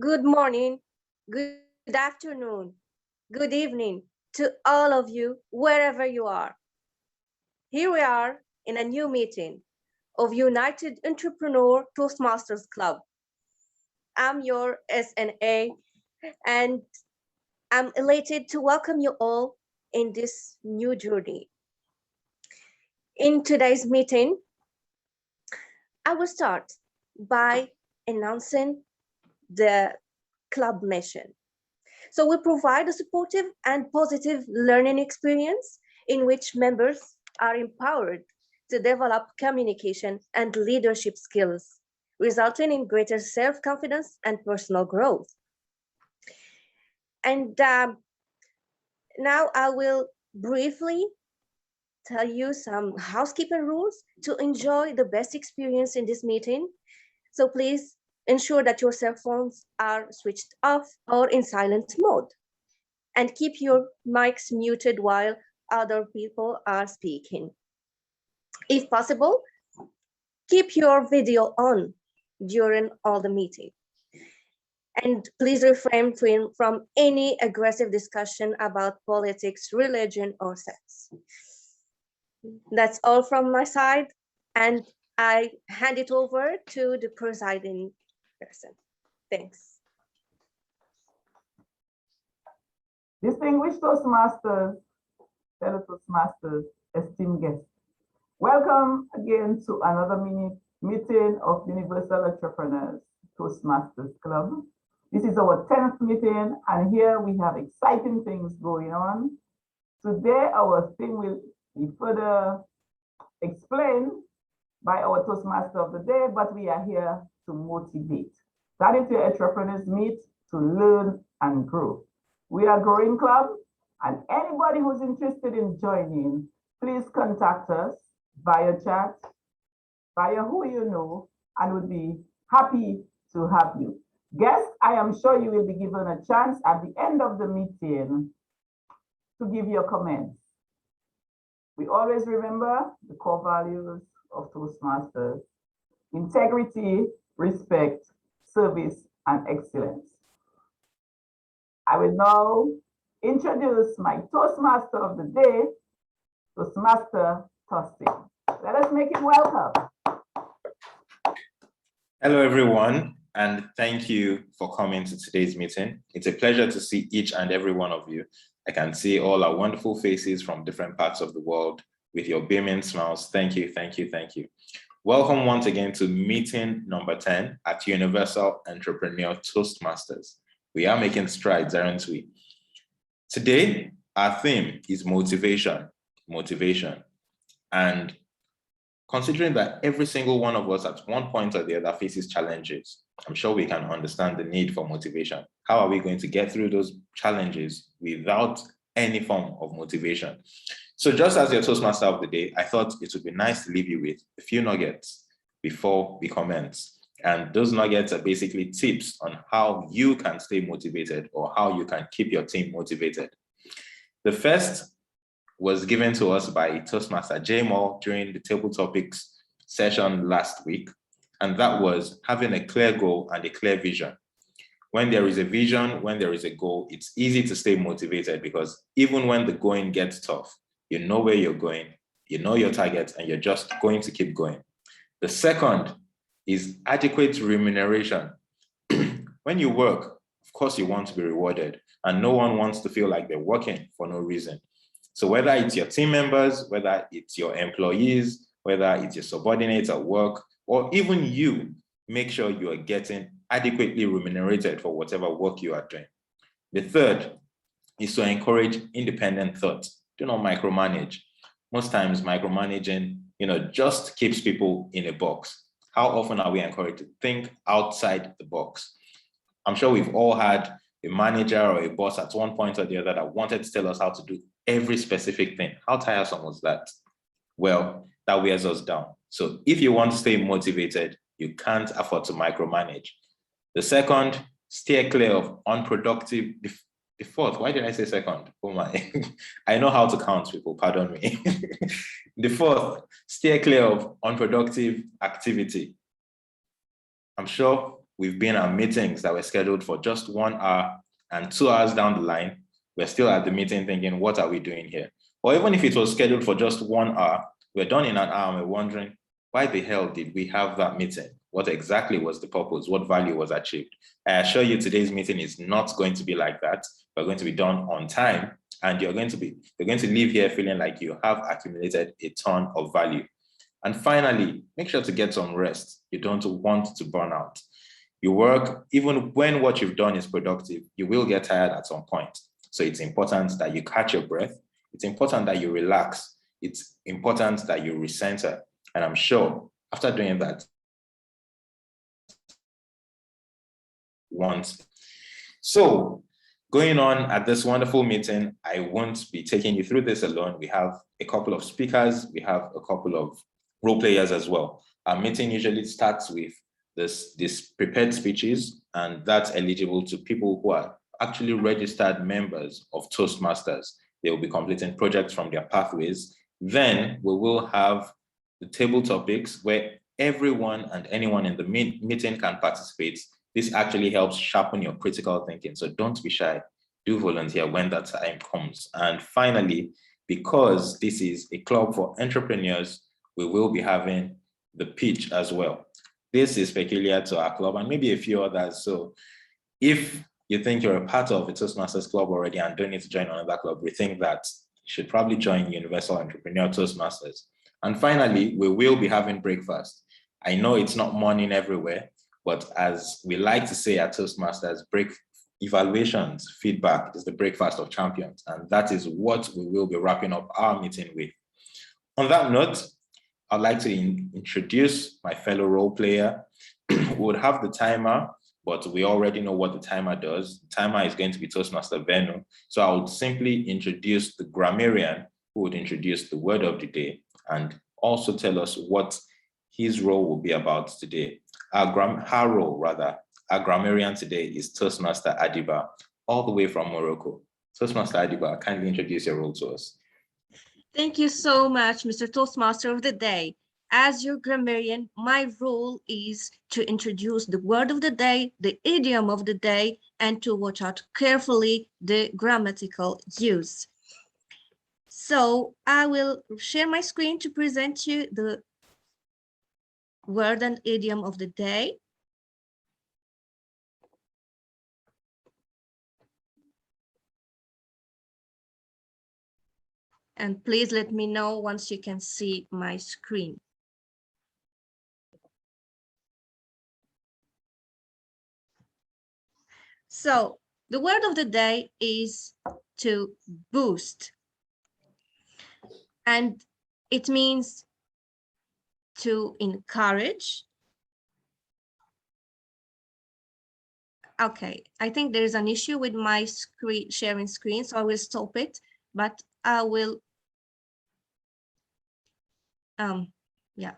Good morning, good afternoon, good evening to all of you, wherever you are. Here we are in a new meeting of United Entrepreneur Toastmasters Club. I'm your SNA, and I'm elated to welcome you all in this new journey. In today's meeting, I will start by announcing the club mission. So we provide a supportive and positive learning experience in which members are empowered to develop communication and leadership skills, resulting in greater self-confidence and personal growth. And now I will briefly tell you some housekeeping rules to enjoy the best experience in this meeting. So please ensure that your cell phones are switched off or in silent mode, and keep your mics muted while other people are speaking. If possible, keep your video on during all the meeting. And please refrain from any aggressive discussion about politics, religion, or sex. That's all from my side, and I hand it over to the presiding person. Thanks. Distinguished Toastmasters, fellow Toastmasters, esteemed guests, welcome again to another meeting of Universal Entrepreneurs Toastmasters Club. This is our 10th meeting, and here we have exciting things going on. Today, our theme will be further explained by our Toastmaster of the day, but we are here to motivate. That is where entrepreneurs meet to learn and grow. We are a growing club, and anybody who's interested in joining, please contact us via chat, via who you know, and we'll be happy to have you. Guests, I am sure you will be given a chance at the end of the meeting to give your comments. We always remember the core values of Toastmasters: integrity, respect, service, and excellence. I will now introduce my Toastmaster of the day, Toastmaster Tosin. Let us make him welcome. Hello, everyone, and thank you for coming to today's meeting. It's a pleasure to see each and every one of you. I can see all our wonderful faces from different parts of the world with your beaming smiles. Thank you, thank you, thank you. Welcome once again to meeting number 10 at Universal Entrepreneur Toastmasters. We are making strides, aren't we? Today, our theme is motivation. And considering that every single one of us at one point or the other faces challenges, I'm sure we can understand the need for motivation. How are we going to get through those challenges without any form of motivation? So just as your Toastmaster of the day, I thought it would be nice to leave you with a few nuggets before we commence. And those nuggets are basically tips on how you can stay motivated or how you can keep your team motivated. The first was given to us by Toastmaster 𝐔𝐧𝐢𝐯 during the table topics session last week, and that was having a clear goal and a clear vision. When there is a vision, when there is a goal, it's easy to stay motivated because even when the going gets tough, you know where you're going, you know your targets, and you're just going to keep going. The second is adequate remuneration. When you work, of course you want to be rewarded, and no one wants to feel like they're working for no reason. So whether it's your team members, whether it's your employees, whether it's your subordinates at work, or even you, make sure you are getting adequately remunerated for whatever work you are doing. The third is to encourage independent thought. Do not micromanage. Most times micromanaging, just keeps people in a box. How often are we encouraged to think outside the box? I'm sure we've all had a manager or a boss at one point or the other that wanted to tell us how to do every specific thing. How tiresome was that? Well, that wears us down. So if you want to stay motivated, you can't afford to micromanage. The second, steer clear of unproductive. The fourth, why did I say second? Oh my, I know how to count, people, pardon me. The fourth, steer clear of unproductive activity. I'm sure we've been at meetings that were scheduled for just 1 hour, and 2 hours down the line, we're still at the meeting thinking, what are we doing here? Or even if it was scheduled for just 1 hour, we're done in an hour and we're wondering, why the hell did we have that meeting? What exactly was the purpose? What value was achieved? I assure you today's meeting is not going to be like that. We're going to be done on time, and you're going to leave here feeling like you have accumulated a ton of value. And finally, make sure to get some rest. You don't want to burn out. You work, even when what you've done is productive, you will get tired at some point. So it's important that you catch your breath. It's important that you relax. It's important that you recenter. And I'm sure after doing that, once. So going on at this wonderful meeting, I won't be taking you through this alone. We have a couple of speakers. We have a couple of role players as well. Our meeting usually starts with this prepared speeches, and that's eligible to people who are actually registered members of Toastmasters. They will be completing projects from their pathways. Then we will have the table topics where everyone and anyone in the meeting can participate. This actually helps sharpen your critical thinking. So don't be shy. Do volunteer when that time comes. And finally, because this is a club for entrepreneurs, we will be having the pitch as well. This is peculiar to our club and maybe a few others. So if you think you're a part of a Toastmasters club already and don't need to join another club, rethink that. You should probably join Universal Entrepreneur Toastmasters. And finally, we will be having breakfast. I know it's not morning everywhere, but as we like to say at Toastmasters, evaluations, feedback is the breakfast of champions. And that is what we will be wrapping up our meeting with. On that note, I'd like to introduce my fellow role player. We would have the timer, but we already know what the timer does. The timer is going to be Toastmaster Venu. So I would simply introduce the grammarian, who would introduce the word of the day and also tell us what his role will be about today. Our grammarian today is Toastmaster Adiba, all the way from Morocco. Toastmaster Adiba, kindly introduce your role to us. Thank you so much, Mr. Toastmaster of the Day. As your grammarian, my role is to introduce the word of the day, the idiom of the day, and to watch out carefully the grammatical use. So I will share my screen to present you the word and idiom of the day. And please let me know once you can see my screen. So the word of the day is to boost. And it means to encourage. Okay, I think there is an issue with my screen sharing screen, so I will stop it, but I will, yeah.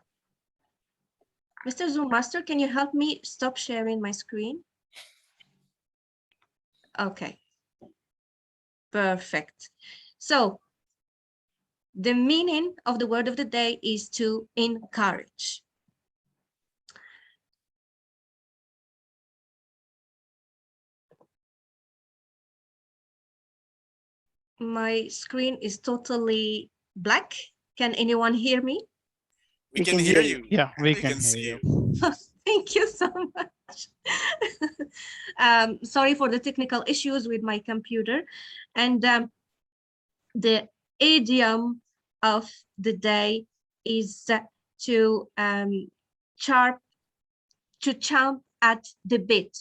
Mr. Zoom Master, can you help me stop sharing my screen? Okay, perfect. So the meaning of the word of the day is to encourage. My screen is totally black. Can anyone hear me? We can hear you. Yeah, we can can see hear you. you. Thank you so much. Sorry for the technical issues with my computer. And the idiom of the day is to champ at the bit.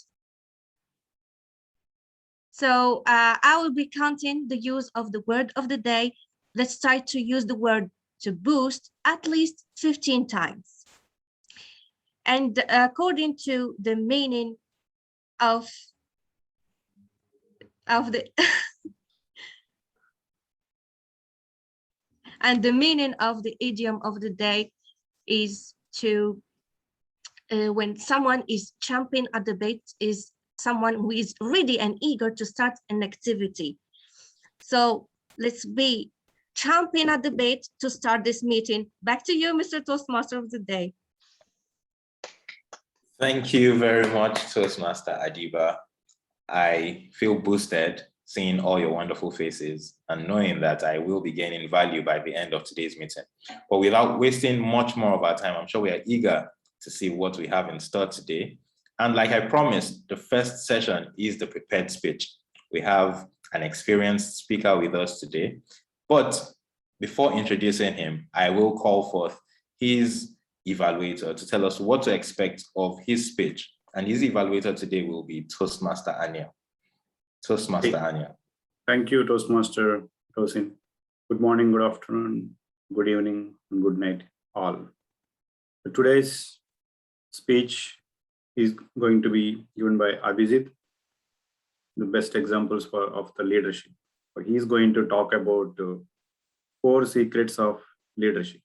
So I will be counting the use of the word of the day. Let's try to use the word to boost at least 15 times. And according to the meaning of the and the meaning of the idiom of the day is to when someone is champing at the bit, is someone who is ready and eager to start an activity. So let's be champing at the bit to start this meeting. Back to you, Mr. Toastmaster of the Day. Thank you very much, Toastmaster Adiba. I feel boosted seeing all your wonderful faces and knowing that I will be gaining value by the end of today's meeting. But without wasting much more of our time, I'm sure we are eager to see what we have in store today. And like I promised, the first session is the prepared speech. We have an experienced speaker with us today, but before introducing him, I will call forth his evaluator to tell us what to expect of his speech. And his evaluator today will be Toastmaster Anya. Toastmaster Anya. Thank you, Toastmaster Tosin. Good morning, good afternoon, good evening, and good night, all. Today's speech is going to be given by Abhijit, the best examples of the leadership. He's going to talk about 4 secrets of leadership.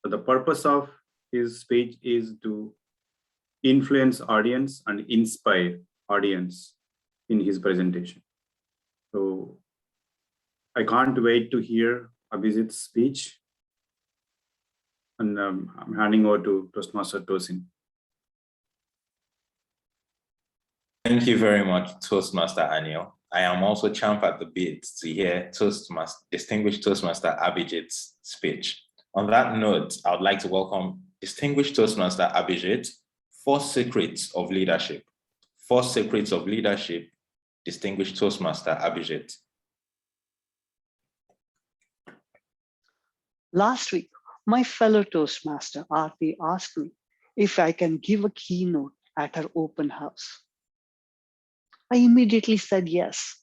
So the purpose of his speech is to influence audience and inspire audience in his presentation. So I can't wait to hear Abhijit's speech. And I'm handing over to Toastmaster Tosin. Thank you very much, Toastmaster Anil. I am also champ at the bit to hear distinguished Toastmaster Abhijit's speech. On that note, I would like to welcome distinguished Toastmaster Abhijit. 4 secrets of leadership. 4 secrets of leadership, distinguished Toastmaster Abhijit. Last week, my fellow Toastmaster Aarti asked me if I can give a keynote at her open house. I immediately said yes,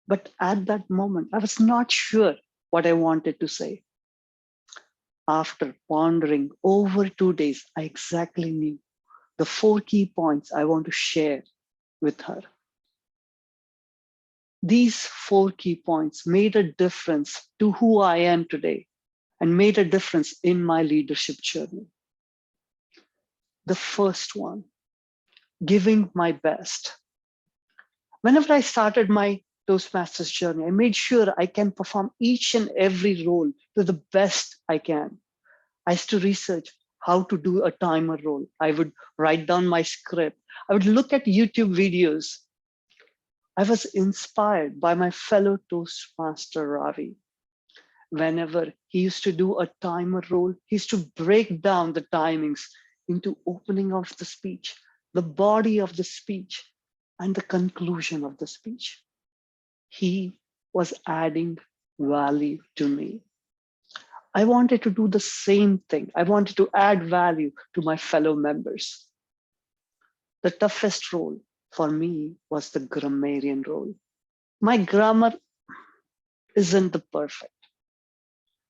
but at that moment, I was not sure what I wanted to say. After pondering over 2 days, I exactly knew the 4 key points I want to share with her. These 4 key points made a difference to who I am today and made a difference in my leadership journey. The first one, giving my best. Whenever I started my Toastmasters journey, I made sure I can perform each and every role to the best I can. I used to research how to do a timer role. I would write down my script. I would look at YouTube videos. I was inspired by my fellow Toastmaster Ravi. Whenever he used to do a timer role, he used to break down the timings into opening of the speech, the body of the speech, and the conclusion of the speech. He was adding value to me. I wanted to do the same thing. I wanted to add value to my fellow members. The toughest role for me was the grammarian role. My grammar isn't the perfect,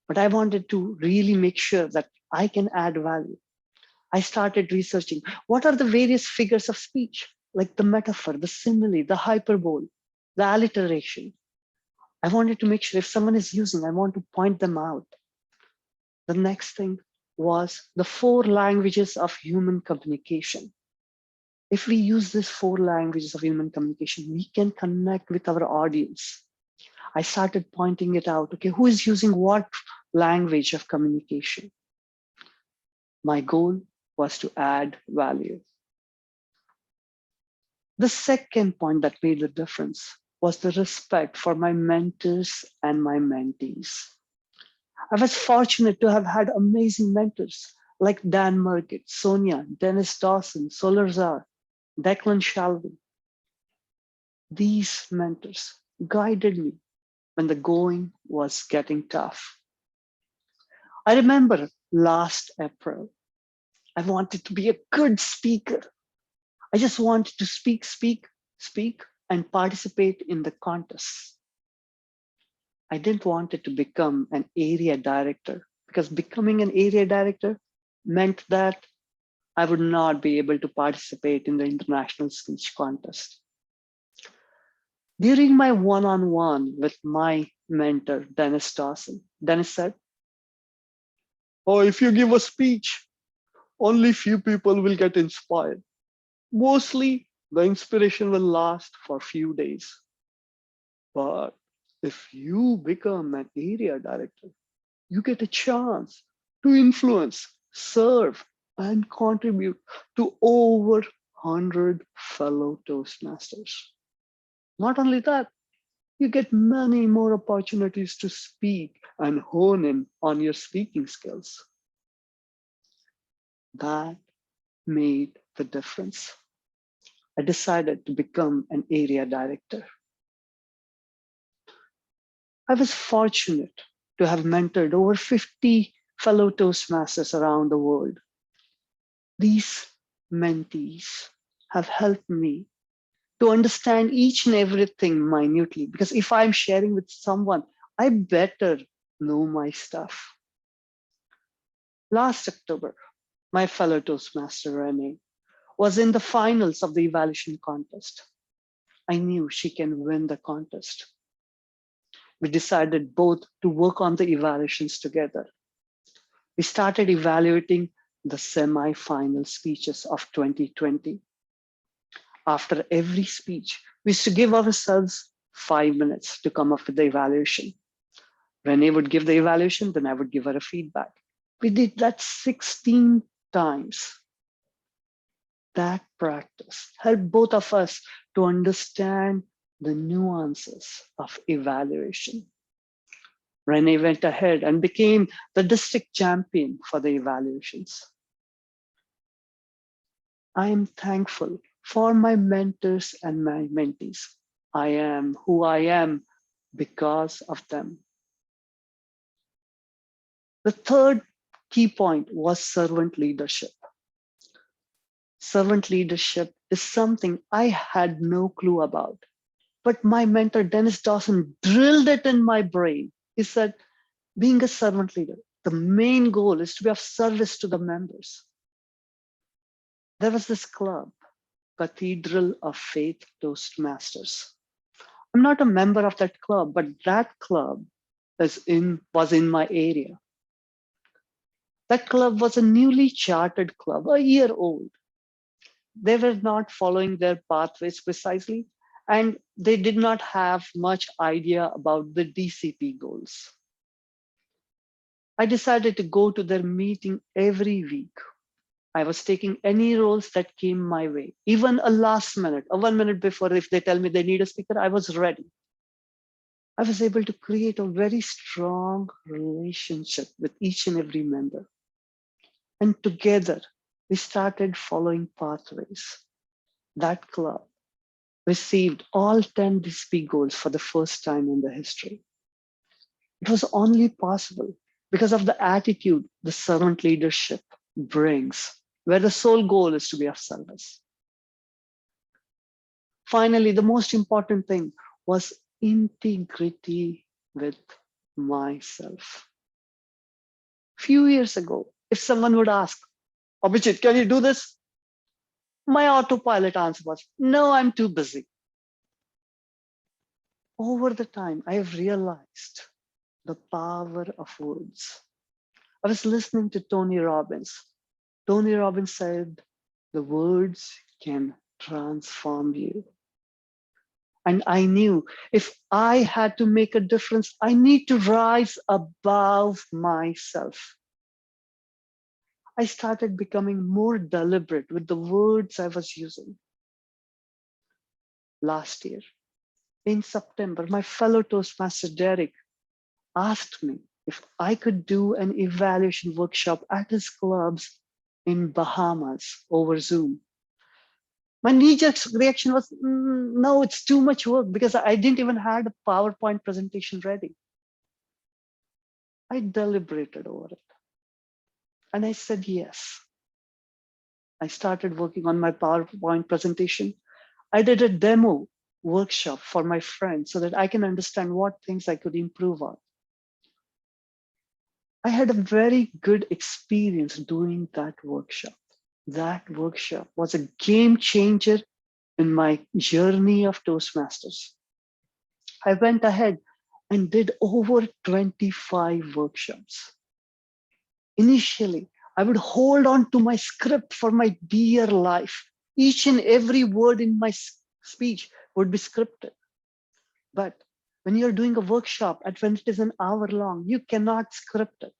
but I wanted to really make sure that I can add value. I started researching what are the various figures of speech, like the metaphor, the simile, the hyperbole, the alliteration. I wanted to make sure if someone is using, I want to point them out. The next thing was the 4 languages of human communication. If we use these 4 languages of human communication, we can connect with our audience. I started pointing it out. Okay, who is using what language of communication? My goal was to add value. The second point that made the difference was the respect for my mentors and my mentees. I was fortunate to have had amazing mentors like Dan Murgett, Sonia, Dennis Dawson, Solarzar, Declan Shalvey. These mentors guided me when the going was getting tough. I remember last April, I wanted to be a good speaker. I just wanted to speak, and participate in the contests. I didn't want it to become an area director because becoming an area director meant that I would not be able to participate in the international speech contest. During my one-on-one with my mentor, Dennis Dawson, Dennis said, "Oh, if you give a speech, only few people will get inspired. Mostly the inspiration will last for a few days. But if you become an area director, you get a chance to influence, serve, and contribute to over 100 fellow Toastmasters. Not only that, you get many more opportunities to speak and hone in on your speaking skills. That made the difference. I decided to become an area director. I was fortunate to have mentored over 50 fellow Toastmasters around the world. These mentees have helped me to understand each and everything minutely, because if I'm sharing with someone, I better know my stuff. Last October, my fellow Toastmaster Renee was in the finals of the evaluation contest. I knew she can win the contest. We decided both to work on the evaluations together. We started evaluating the semi-final speeches of 2020. After every speech, we used to give ourselves 5 minutes to come up with the evaluation. Renee would give the evaluation, then I would give her a feedback. We did that 16 times. That practice helped both of us to understand the nuances of evaluation. Renee went ahead and became the district champion for the evaluations. I am thankful for my mentors and my mentees. I am who I am because of them. The third key point was servant leadership. Servant leadership is something I had no clue about, but my mentor, Dennis Dawson, drilled it in my brain. He said, being a servant leader, the main goal is to be of service to the members. There was this club, Cathedral of Faith Toastmasters. I'm not a member of that club, but that club was in my area. That club was a newly chartered club, a year old. They were not following their pathways precisely, and they did not have much idea about the DCP goals. I decided to go to their meeting every week. I was taking any roles that came my way, even a last minute, a 1 minute before, if they tell me they need a speaker, I was ready. I was able to create a very strong relationship with each and every member. And together, we started following pathways. That club received all 10 DCP goals for the first time in the history. It was only possible because of the attitude the servant leadership brings, where the sole goal is to be of service. Finally, the most important thing was integrity with myself. Few years ago, if someone would ask, Abhijit, can you do this? My autopilot answer was, no, I'm too busy. Over the time, I've realized the power of words. I was listening to Tony Robbins. Tony Robbins said, the words can transform you. And I knew if I had to make a difference, I need to rise above myself. I started becoming more deliberate with the words I was using. Last year, in September, my fellow Toastmaster Derek asked me if I could do an evaluation workshop at his clubs in Bahamas over Zoom. My knee-jerk reaction was, no, it's too much work, because I didn't even have a PowerPoint presentation ready. I deliberated over it. And I said yes. I started working on my PowerPoint presentation. I did a demo workshop for my friends so that I can understand what things I could improve on. I had a very good experience doing that workshop. That workshop was a game changer in my journey of Toastmasters. I went ahead and did over 25 workshops. Initially, I would hold on to my script for my dear life. Each and every word in my speech would be scripted. But when you're doing a workshop, and when it is an hour long, you cannot script it.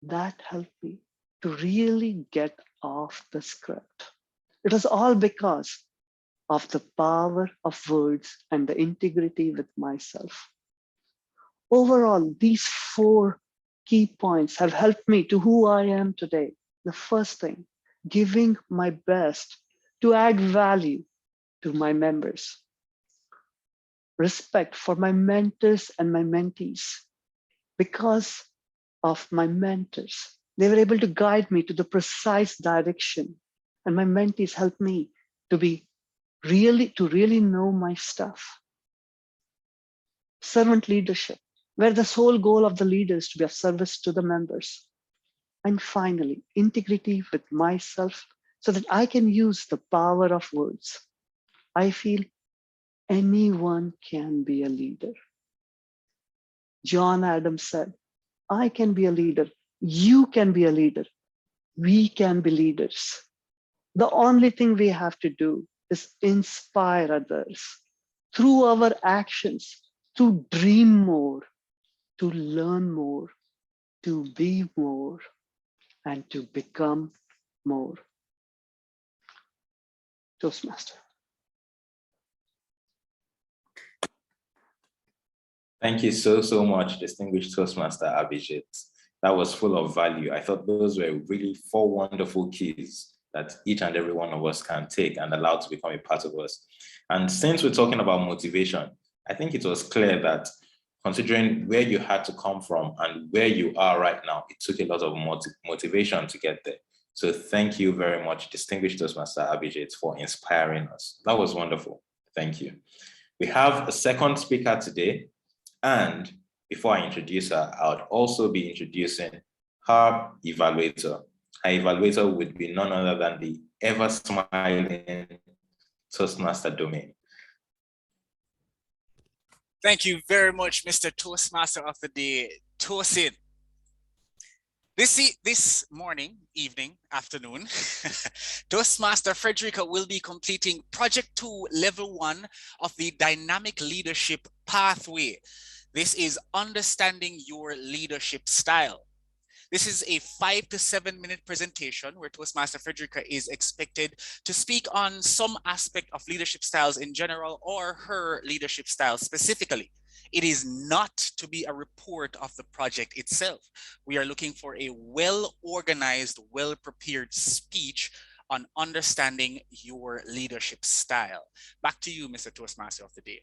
That helped me to really get off the script. It was all because of the power of words and the integrity with myself. Overall, these 4 key points have helped me to who I am today. The first thing, giving my best to add value to my members. Respect for my mentors and my mentees. Because of my mentors, they were able to guide me to the precise direction, and my mentees helped me to really know my stuff. Servant leadership, where the sole goal of the leader is to be of service to the members. And finally, integrity with myself so that I can use the power of words. I feel anyone can be a leader. John Adams said, I can be a leader, you can be a leader, we can be leaders. The only thing we have to do is inspire others through our actions, to dream more, to learn more, to be more, and to become more. Toastmaster. Thank you so much, distinguished Toastmaster Abhijit. That was full of value. I thought those were really 4 wonderful keys that each and every one of us can take and allow to become a part of us. And since we're talking about motivation, I think it was clear that considering where you had to come from and where you are right now, it took a lot of motivation to get there. So thank you very much, distinguished Toastmaster Abhijit, for inspiring us. That was wonderful. Thank you. We have a second speaker today. And before I introduce her, I would also be introducing her evaluator. Her evaluator would be none other than the ever-smiling Toastmaster Domain. Thank you very much, Mr. Toastmaster of the Day, Tosin. This morning, evening, afternoon, Toastmaster Frederica will be completing Project 2, Level 1 of the Dynamic Leadership Pathway. This is understanding your leadership style. This is a 5 to 7 minute presentation where Toastmaster Frederica is expected to speak on some aspect of leadership styles in general or her leadership style specifically. It is not to be a report of the project itself. We are looking for a well-organized, well-prepared speech on understanding your leadership style. Back to you, Mr. Toastmaster of the Day.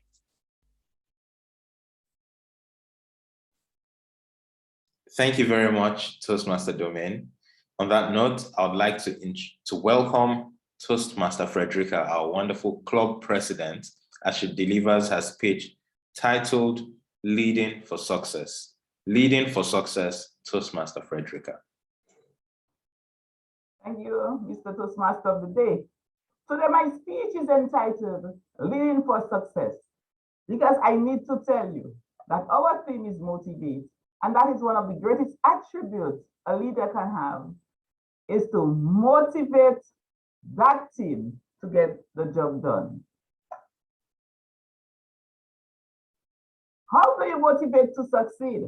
Thank you very much, Toastmaster Domain. On that note, I would like to welcome Toastmaster Frederica, our wonderful club president, as she delivers her speech titled Leading for Success. Leading for Success, Toastmaster Frederica. Thank you, Mr. Toastmaster of the Day. Today, my speech is entitled Leading for Success, because I need to tell you that our theme is motivate. And that is one of the greatest attributes a leader can have, is to motivate that team to get the job done. How do you motivate to succeed?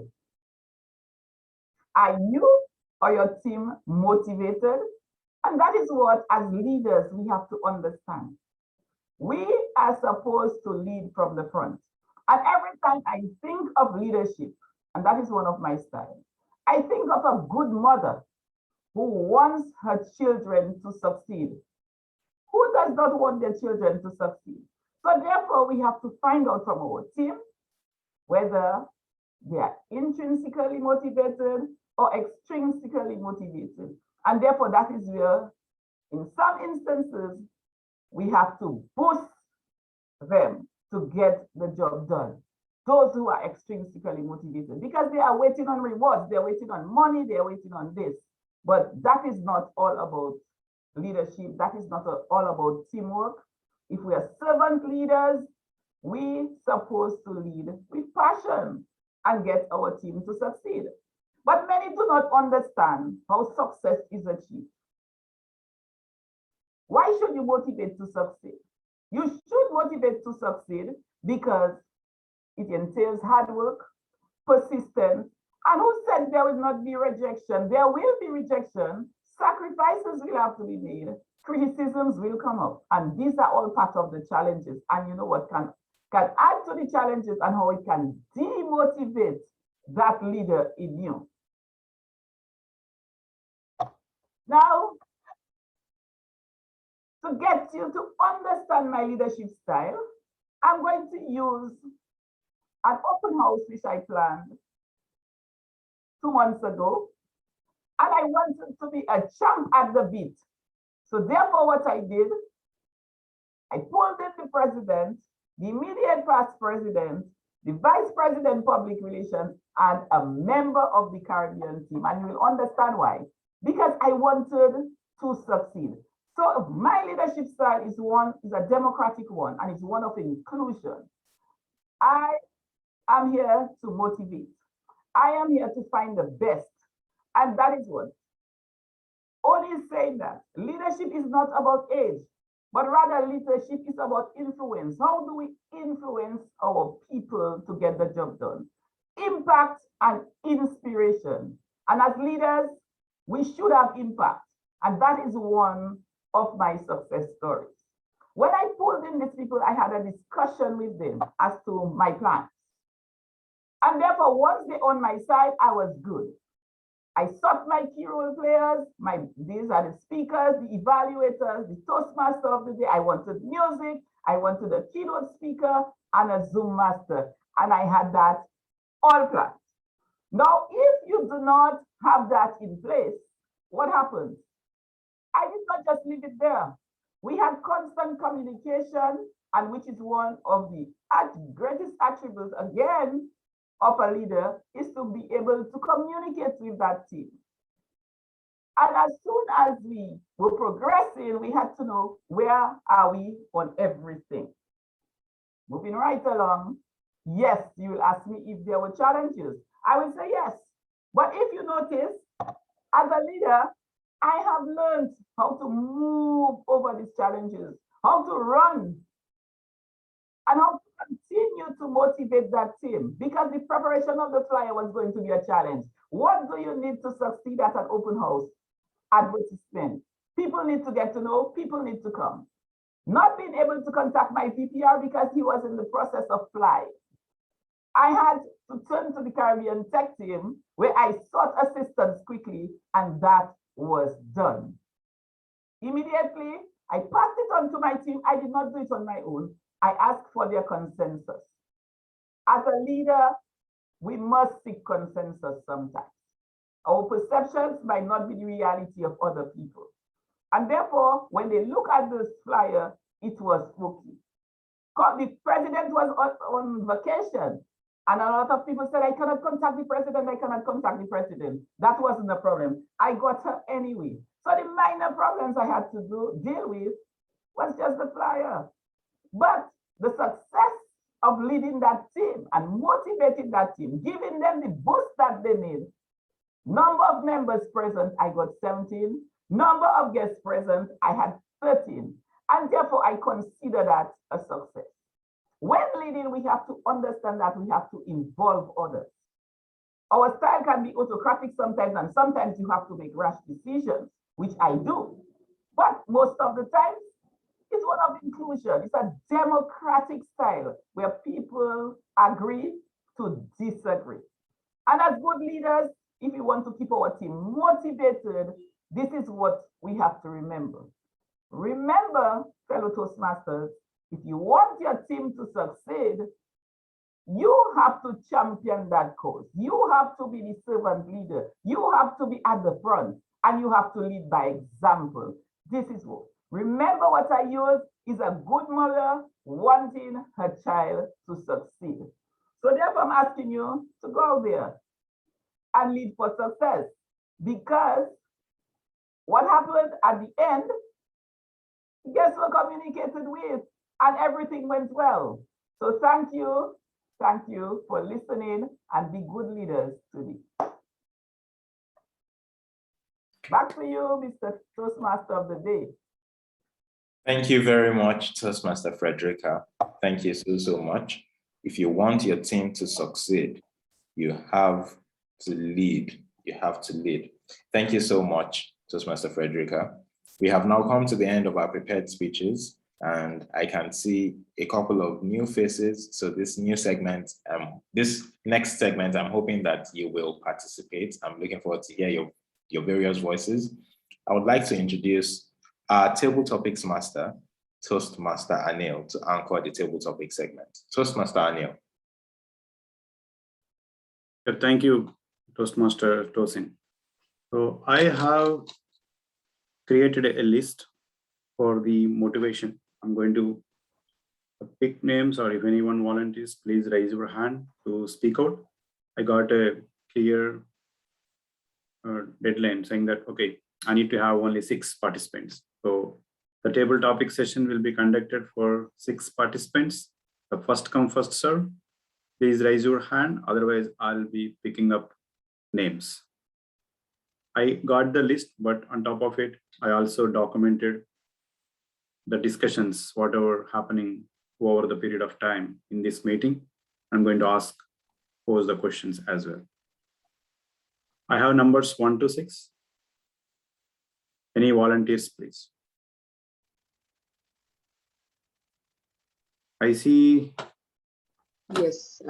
Are you or your team motivated? And that is what, as leaders, we have to understand. We are supposed to lead from the front. And every time I think of leadership, and that is one of my styles, I think of a good mother who wants her children to succeed. Who does not want their children to succeed? So therefore, we have to find out from our team whether they are intrinsically motivated or extrinsically motivated. And therefore, that is where, in some instances, we have to boost them to get the job done. Those who are extrinsically motivated, because they are waiting on rewards, they're waiting on money, they're waiting on this. But that is not all about leadership. That is not all about teamwork. If we are servant leaders, we supposed to lead with passion and get our team to succeed. But many do not understand how success is achieved. Why should you motivate to succeed? You should motivate to succeed because it entails hard work, persistence, and who said there will not be rejection? There will be rejection. Sacrifices will have to be made. Criticisms will come up. And these are all part of the challenges. And you know what can add to the challenges and how it can demotivate that leader in you. Now, to get you to understand my leadership style, I'm going to use an open house which I planned 2 months ago. And I wanted to be a champ at the beat. So therefore what I did, I pulled in the president, the immediate past president, the vice president public relations, and a member of the Caribbean team. And you will understand why. Because I wanted to succeed. So my leadership style is a democratic one, and it's one of inclusion. I am here to motivate. I am here to find the best. And that is what Oni is saying, that leadership is not about age, but rather leadership is about influence. How do we influence our people to get the job done? Impact and inspiration. And as leaders, we should have impact. And that is one of my success stories. When I pulled in these people, I had a discussion with them as to my plans. And therefore, once they're on my side, I was good. I sought my key role players, these are the speakers, the evaluators, the Toastmaster of the day. I wanted music, I wanted a keynote speaker, and a Zoom master. And I had that all planned. Now, if you do not have that in place, what happens? I did not just leave it there. We had constant communication, and which is one of the greatest attributes, again, of a leader, is to be able to communicate with that team. And as soon as we were progressing, we had to know where are we on everything. Moving right along, yes, you will ask me if there were challenges. I will say yes. But if you notice, as a leader, I have learned how to move over these challenges, how to run, and how to continue to motivate that team, because the preparation of the flyer was going to be a challenge. What do you need to succeed at an open house? Advertisement. People need to get to know, people need to come. Not being able to contact my PPR because he was in the process of flying. I had to turn to the Caribbean tech team where I sought assistance quickly, and that was done. Immediately, I passed it on to my team. I did not do it on my own. I asked for their consensus. As a leader, we must seek consensus sometimes. Our perceptions might not be the reality of other people. And therefore, when they look at this flyer, it was spooky. The president was on vacation, and a lot of people said, I cannot contact the president, I cannot contact the president. That wasn't the problem. I got her anyway. So the minor problems I had to deal with was just the flyer. But the success of leading that team and motivating that team, giving them the boost that they need. Number of members present, I got 17. Number of guests present, I had 13. And therefore, I consider that a success. When leading, we have to understand that we have to involve others. Our style can be autocratic sometimes, and sometimes you have to make rash decisions, which I do. But most of the time, it's one of inclusion. It's a democratic style where people agree to disagree. And as good leaders, if you want to keep our team motivated, this is what we have to remember. Remember, fellow Toastmasters, if you want your team to succeed, you have to champion that cause. You have to be the servant leader. You have to be at the front, and you have to lead by example. This is what. Remember, what I use is a good mother wanting her child to succeed. So therefore, I'm asking you to go there and lead for success, because what happened at the end, guess who communicated with, and everything went well. So thank you for listening, and be good leaders today. Back to you, Mr. Toastmaster of the day. Thank you very much, Toastmaster Frederica. Thank you so much. If you want your team to succeed, you have to lead. You have to lead. Thank you so much. Toastmaster Frederica. We have now come to the end of our prepared speeches, and I can see a couple of new faces. So this new segment, this next segment, I'm hoping that you will participate. I'm looking forward to hear your various voices. I would like to introduce our table topics master, Toastmaster Anil, to anchor the table topic segment. Toastmaster Anil. Thank you, Toastmaster Tosin. So I have created a list for the motivation. I'm going to pick names, or if anyone volunteers, please raise your hand to speak out. I got a clear deadline saying that, okay, I need to have only 6 participants. So the table topic session will be conducted for 6 participants. The first come, first serve. Please raise your hand. Otherwise, I'll be picking up names. I got the list, but on top of it, I also documented the discussions, whatever happening over the period of time in this meeting. I'm going to pose the questions as well. I have numbers 1 to 6. Any volunteers, please? I see. Yes,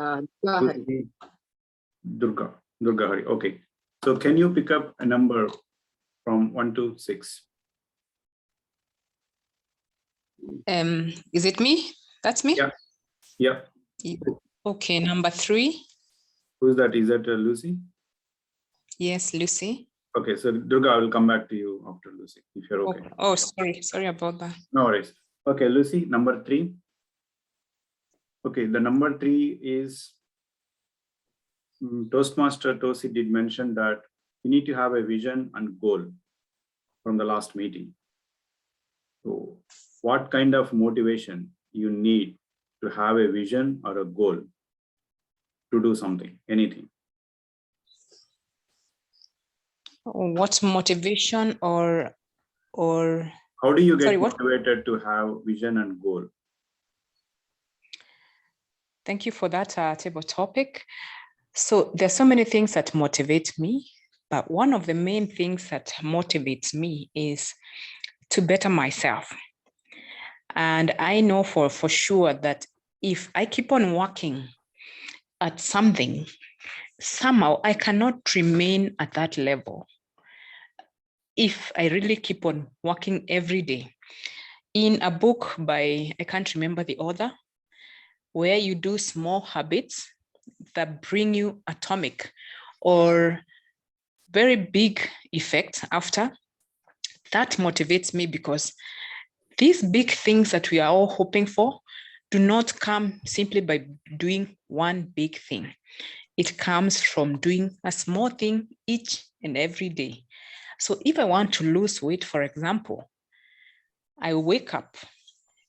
Durga Hari. Okay. So can you pick up a number from 1 to 6? Is it me? That's me? Yeah. Okay, number 3. Who's that? Is that Lucy? Yes, Lucy. Okay, so Durga, I will come back to you after Lucy, if you're okay. Oh, sorry about that. No worries. Okay, Lucy, number 3. Okay, the number 3 is Toastmaster Tosi did mention that you need to have a vision and goal from the last meeting. So what kind of motivation you need to have a vision or a goal to do something, anything? What's motivation or how do you get motivated to have vision and goal? Thank you for that table topic. So there's so many things that motivate me, but one of the main things that motivates me is to better myself. And I know for sure that if I keep on working at something, somehow I cannot remain at that level if I really keep on working every day. In a book by, I can't remember the author, where you do small habits that bring you atomic or very big effect after, that motivates me, because these big things that we are all hoping for do not come simply by doing one big thing. It comes from doing a small thing each and every day. So if I want to lose weight, for example, I wake up,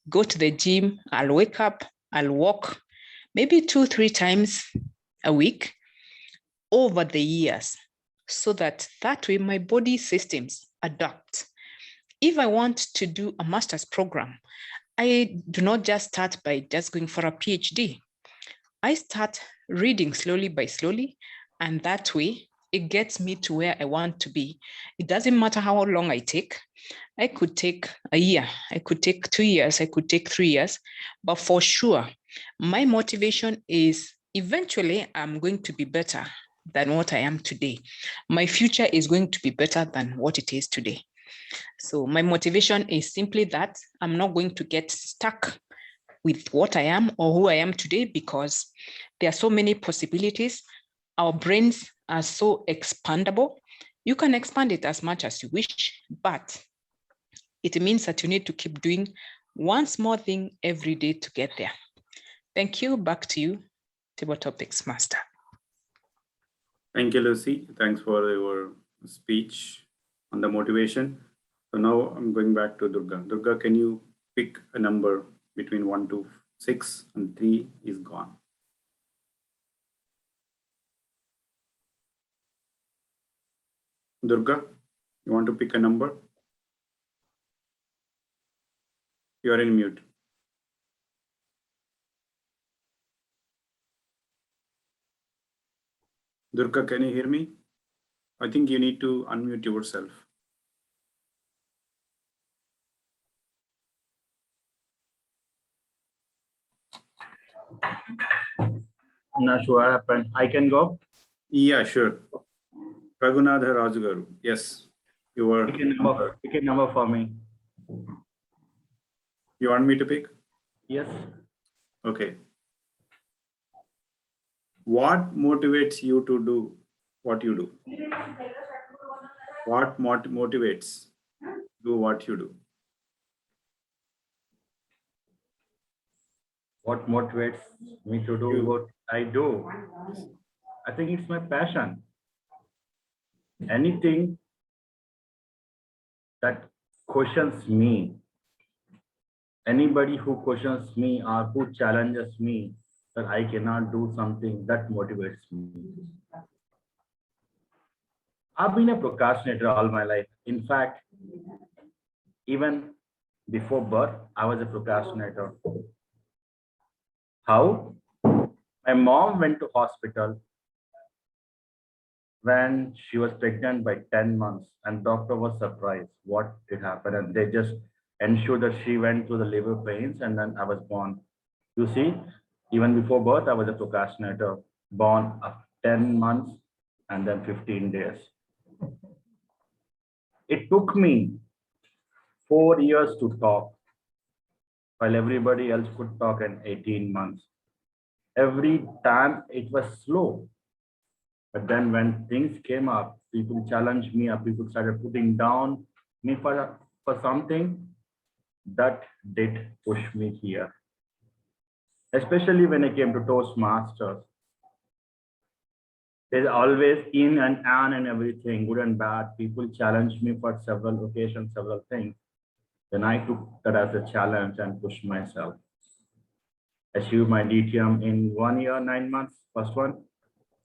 go to the gym, I'll wake up, I'll walk maybe 2-3 times a week over the years, so that way my body systems adapt. If I want to do a master's program, I do not just start by just going for a PhD. I start reading slowly by slowly, and that way it gets me to where I want to be. It doesn't matter how long I take. I could take a year, I could take 2 years, I could take 3 years, but for sure, my motivation is eventually I'm going to be better than what I am today. My future is going to be better than what it is today. So my motivation is simply that I'm not going to get stuck with what I am or who I am today, because there are so many possibilities. Our brains are so expandable. You can expand it as much as you wish, but it means that you need to keep doing one small thing every day to get there. Thank you. Back to you, Table Topics Master. Thank you, Lucy. Thanks for your speech on the motivation. So now I'm going back to Durga. Durga, can you pick a number between 1 to 6 and 3 is gone? Durga, you want to pick a number? You are in mute. Durga, can you hear me? I think you need to unmute yourself. Not sure what happened. I can go. Yeah, sure. Raghunatha Raju. Yes, you were. Pick a number for me. You want me to pick? Yes. Okay. What motivates you to do what you do? What motivates do what you do? What motivates me to do what I do? I think it's my passion. Anything that questions me, anybody who questions me or who challenges me that I cannot do something, that motivates me. I've been a procrastinator all my life. In fact, even before birth, I was a procrastinator. How? My mom went to hospital when she was pregnant by 10 months, and doctor was surprised what did happen, and they just ensured that she went through the labor pains, and then I was born. You see, even before birth, I was a procrastinator, born at 10 months and then 15 days. It took me 4 years to talk, while everybody else could talk in 18 months. Every time it was slow. But then when things came up, people challenged me, or people started putting down me for something that did push me here. Especially when I came to Toastmasters. There's always in and on and everything, good and bad. People challenged me for several occasions, several things. Then I took that as a challenge and pushed myself. Achieved my DTM in 1 year, 9 months, first one.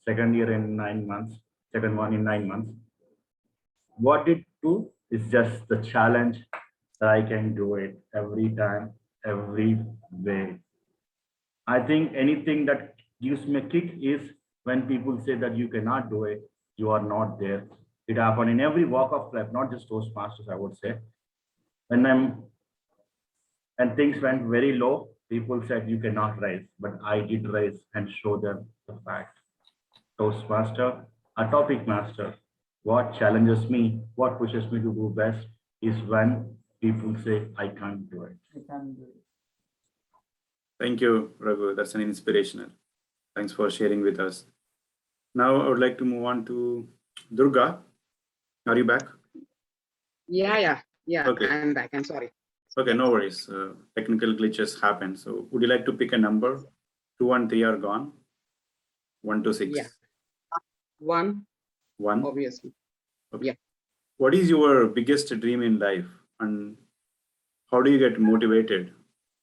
Second year in 9 months, second one in 9 months. What it do is just the challenge that I can do it every time, every way. I think anything that gives me a kick is when people say that you cannot do it, you are not there. It happened in every walk of life, not just Toastmasters, I would say. When things went very low, people said you cannot rise, but I did rise and show them the fact. Toastmaster, a topic master. What challenges me, what pushes me to do best is when people say I can't do it. Thank you, Raghu. That's an inspirational. Thanks for sharing with us. Now I would like to move on to Durga. Are you back? Yeah. Okay. I'm back. I'm sorry. Okay, no worries. Technical glitches happen. So would you like to pick a number? 2 and 3 are gone. 1 to 6. Yeah. 1. 1. Obviously. Okay. Yeah. What is your biggest dream in life, and how do you get motivated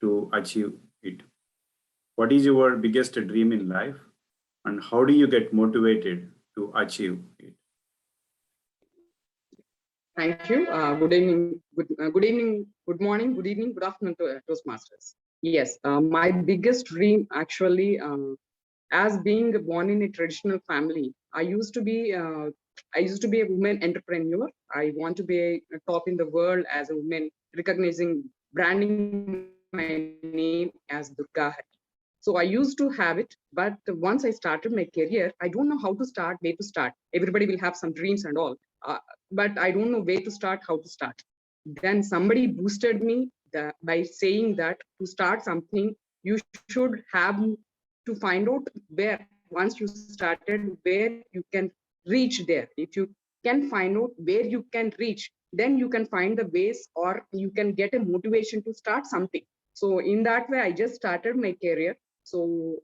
to achieve it? What is your biggest dream in life, and how do you get motivated to achieve it? Thank you. Good evening. Good morning. Good evening. Good afternoon to Toastmasters. Yes. My biggest dream, actually, as being born in a traditional family, I used to be a woman entrepreneur. I want to be a top in the world as a woman, recognizing, branding my name as Durga. So I used to have it, but once I started my career, I don't know how to start, where to start. Everybody will have some dreams and all, but I don't know where to start, how to start. Then somebody boosted me by saying that to start something, you should have to find out where, once you started, where you can reach there. If you can find out where you can reach, then you can find the ways, or you can get a motivation to start something. So in that way, I just started my career. So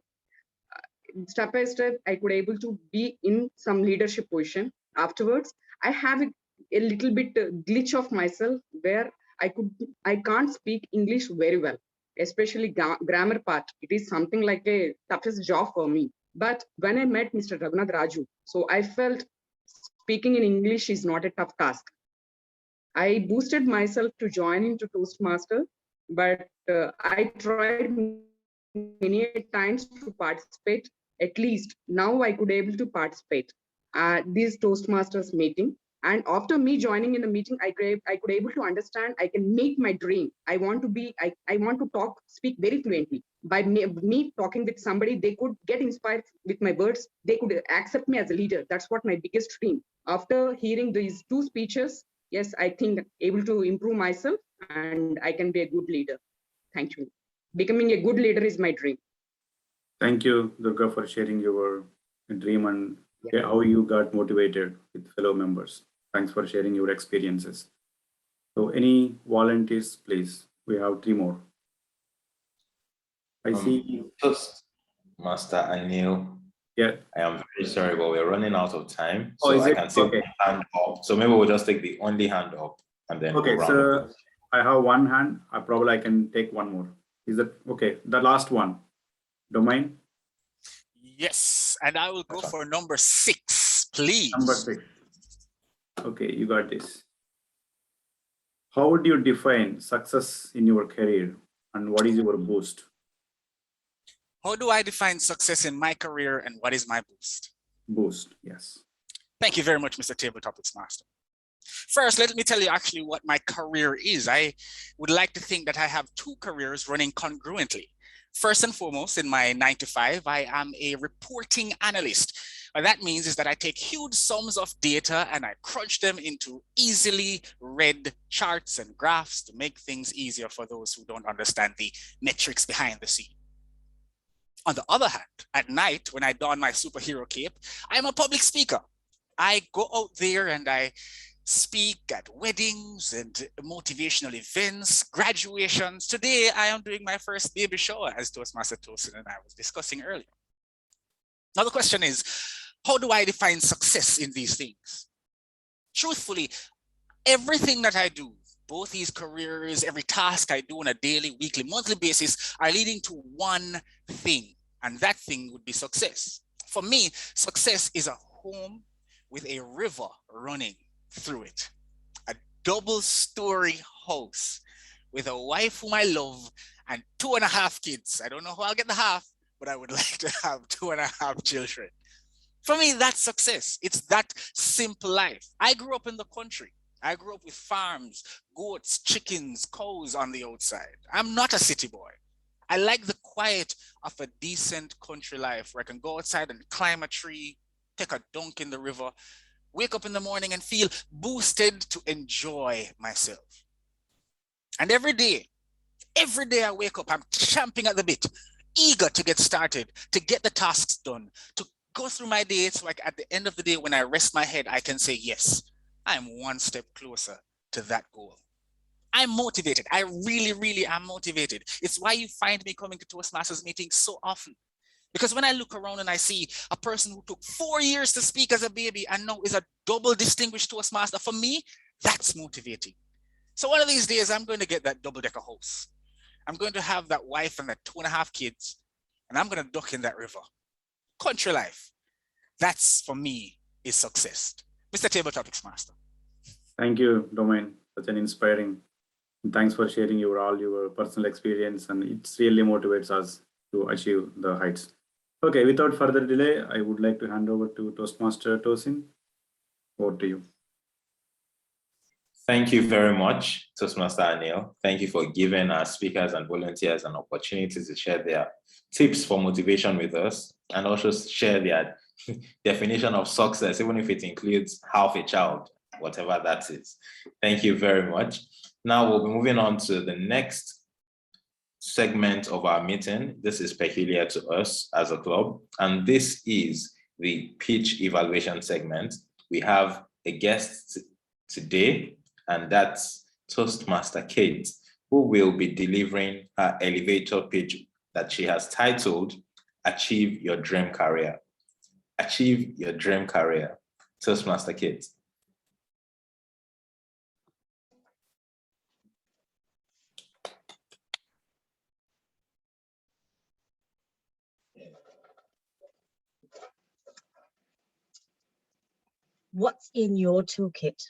step by step, I could able to be in some leadership position. Afterwards, I have a little bit glitch of myself where I can't speak English very well, especially grammar part. It is something like a toughest job for me. But when I met Mr. Raghunatha Raju, so I felt speaking in English is not a tough task. I boosted myself to join into Toastmaster, but I tried many times to participate. At least now I could able to participate this Toastmasters meeting. And after me joining in the meeting, I could able to understand I can make my dream. I want to be, I want to speak very fluently. by me talking with somebody, they could get inspired with my words. They could accept me as a leader. That's what my biggest dream. After hearing these 2 speeches, yes, I think able to improve myself and I can be a good leader. Thank you. Becoming a good leader is my dream. Thank you, Durga, for sharing your dream and how you got motivated with fellow members. Thanks for sharing your experiences. So any volunteers, please? We have 3 more. I see. Toastmaster Anil. Yeah. I am very sorry, but we're running out of time. Oh, So is I it? can see Okay. one hand up. So maybe we'll just take the only hand up and then Okay, go so round. I have 1 hand. I can take 1 more. Is that okay? The last one. Domain? Yes, and I will go for number 6, please. Number 6. Okay, you got this. How would you define success in your career and what is your boost? How do I define success in my career and what is my boost? Boost, yes. Thank you very much, Mr. Tabletop Master. First, let me tell you actually what my career is. I would like to think that I have 2 careers running congruently. First and foremost, in my 9 to 5, I am a reporting analyst. What that means is that I take huge sums of data and I crunch them into easily read charts and graphs to make things easier for those who don't understand the metrics behind the scene. On the other hand, at night, when I don my superhero cape, I'm a public speaker. I go out there and I speak at weddings and motivational events, graduations. Today, I am doing my first baby shower, as Toastmaster Tosin and I was discussing earlier. Now, the question is, how do I define success in these things? Truthfully, everything that I do, both these careers, every task I do on a daily, weekly, monthly basis are leading to one thing, and that thing would be success. For me, success is a home with a river running through it, a double-story house with a wife whom I love and 2.5 kids. I don't know how I'll get the half, but I would like to have 2.5 children. For me, that's success. It's that simple life. I grew up in the country. I grew up with farms, goats, chickens, cows on the outside. I'm not a city boy. I like the quiet of a decent country life where I can go outside and climb a tree, take a dunk in the river, wake up in the morning and feel boosted to enjoy myself. And every day I wake up, I'm champing at the bit, eager to get started, to get the tasks done, to go through my day so like at the end of the day, when I rest my head, I can say, yes, I'm one step closer to that goal. I'm motivated. I really, really am motivated. It's why you find me coming to Toastmasters meetings so often. Because when I look around and I see a person who took 4 years to speak as a baby and now is a double distinguished Toastmaster, for me, that's motivating. So one of these days, I'm going to get that double-decker house. I'm going to have that wife and that 2.5 kids, and I'm going to duck in that river. Country life. That's, for me, is success. Mr. Tabletop Master. Thank you, Domain. Such an inspiring. And thanks for sharing all your personal experience, and it really motivates us to achieve the heights. Okay, without further delay, I would like to hand over to Toastmaster Tosin. Over to you. Thank you very much, Toastmaster Anil. Thank you for giving our speakers and volunteers an opportunity to share their tips for motivation with us and also share their definition of success, even if it includes half a child, whatever that is. Thank you very much. Now we'll be moving on to the next segment of our meeting. This is peculiar to us as a club, and this is the pitch evaluation segment. We have a guest today, and that's Toastmaster Kate, who will be delivering her elevator pitch that she has titled, Achieve Your Dream Career. Achieve Your Dream Career. Toastmaster Kate. What's in your toolkit?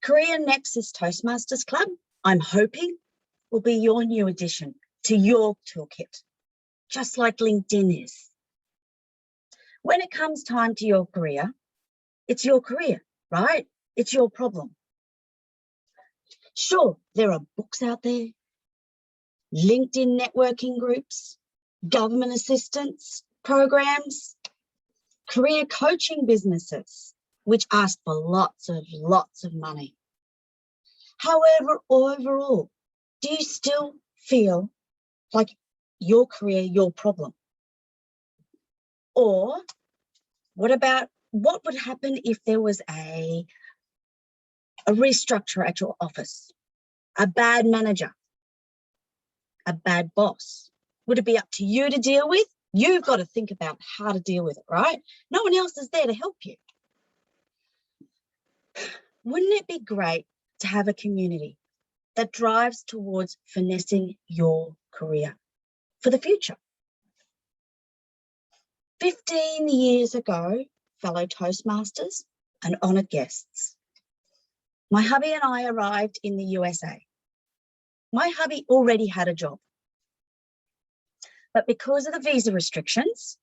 Career Nexus Toastmasters Club, I'm hoping, will be your new addition to your toolkit, just like LinkedIn is. When it comes time to your career, it's your career, right? It's your problem. Sure, there are books out there, LinkedIn networking groups, government assistance programs, career coaching businesses, which ask for lots of money. However, overall, do you still feel like your career, your problem? Or what would happen if there was a restructure at your office, a bad manager, a bad boss? Would it be up to you to deal with? You've got to think about how to deal with it, right? No one else is there to help you. Wouldn't it be great to have a community that drives towards finessing your career for the future? 15 years ago, fellow Toastmasters and honoured guests, my hubby and I arrived in the USA. My hubby already had a job, but because of the visa restrictions,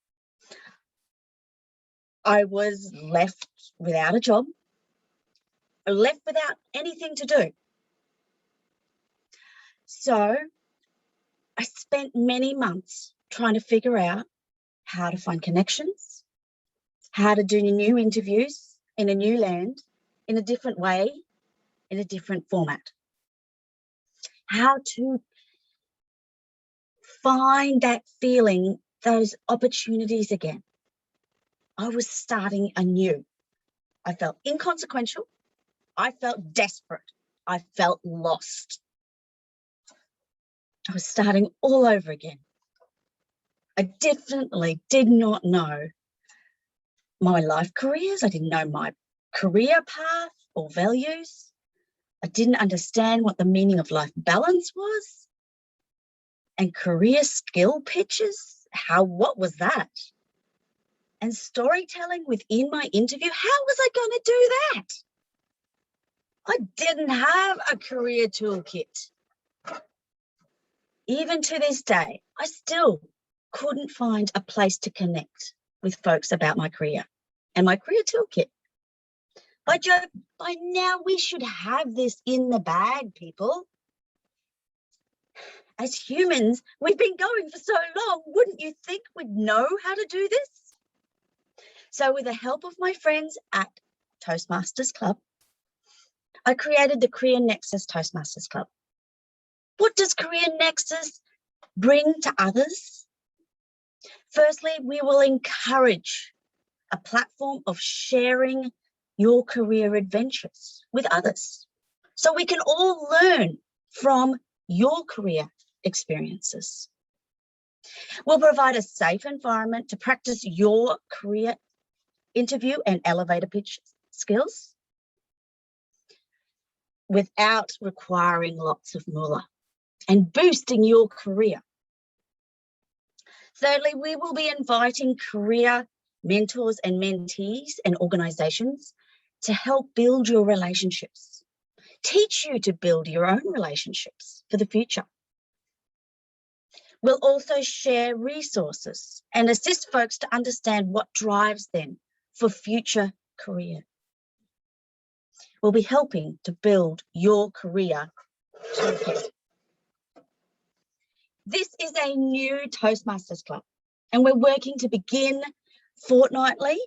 I was left without a job, left without anything to do. So I spent many months trying to figure out how to find connections, how to do new interviews in a new land, in a different way, in a different format, how to find that feeling, those opportunities again. I was starting anew. I felt inconsequential. I felt desperate. I felt lost. I was starting all over again. I definitely did not know my life careers. I didn't know my career path or values. I didn't understand what the meaning of life balance was. And career skill pitches, what was that? And storytelling within my interview, how was I going to do that? I didn't have a career toolkit. Even to this day, I still couldn't find a place to connect with folks about my career and my career toolkit. By Jove, by now we should have this in the bag, people. As humans, we've been going for so long, wouldn't you think we'd know how to do this? So with the help of my friends at Toastmasters Club, I created the Career Nexus Toastmasters Club. What does Career Nexus bring to others? Firstly, we will encourage a platform of sharing your career adventures with others, so we can all learn from your career experiences. We'll provide a safe environment to practice your career interview and elevator pitch skills without requiring lots of moolah, and boosting your career. Thirdly, we will be inviting career mentors and mentees and organisations to help build your relationships, teach you to build your own relationships for the future. We'll also share resources and assist folks to understand what drives them for future career. We'll be helping to build your career toolkit. This is a new Toastmasters Club, and we're working to begin fortnightly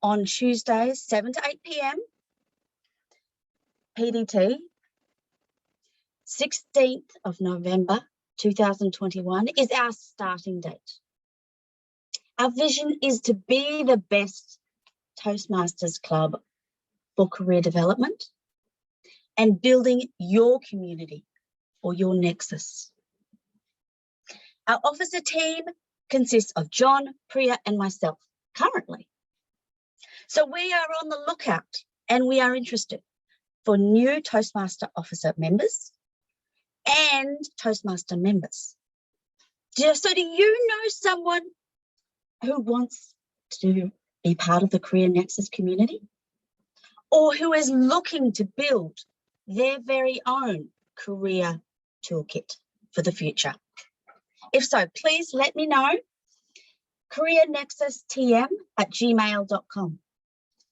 on Tuesdays, 7 to 8 p.m. PDT. 16th of November 2021 is our starting date. Our vision is to be the best Toastmasters Club for career development and building your community or your nexus. Our officer team consists of John, Priya, and myself currently. So we are on the lookout and we are interested for new Toastmaster officer members and Toastmaster members. So do you know someone who wants to be part of the Career Nexus community, or who is looking to build their very own career toolkit for the future? If so, please let me know. careernexustm@gmail.com,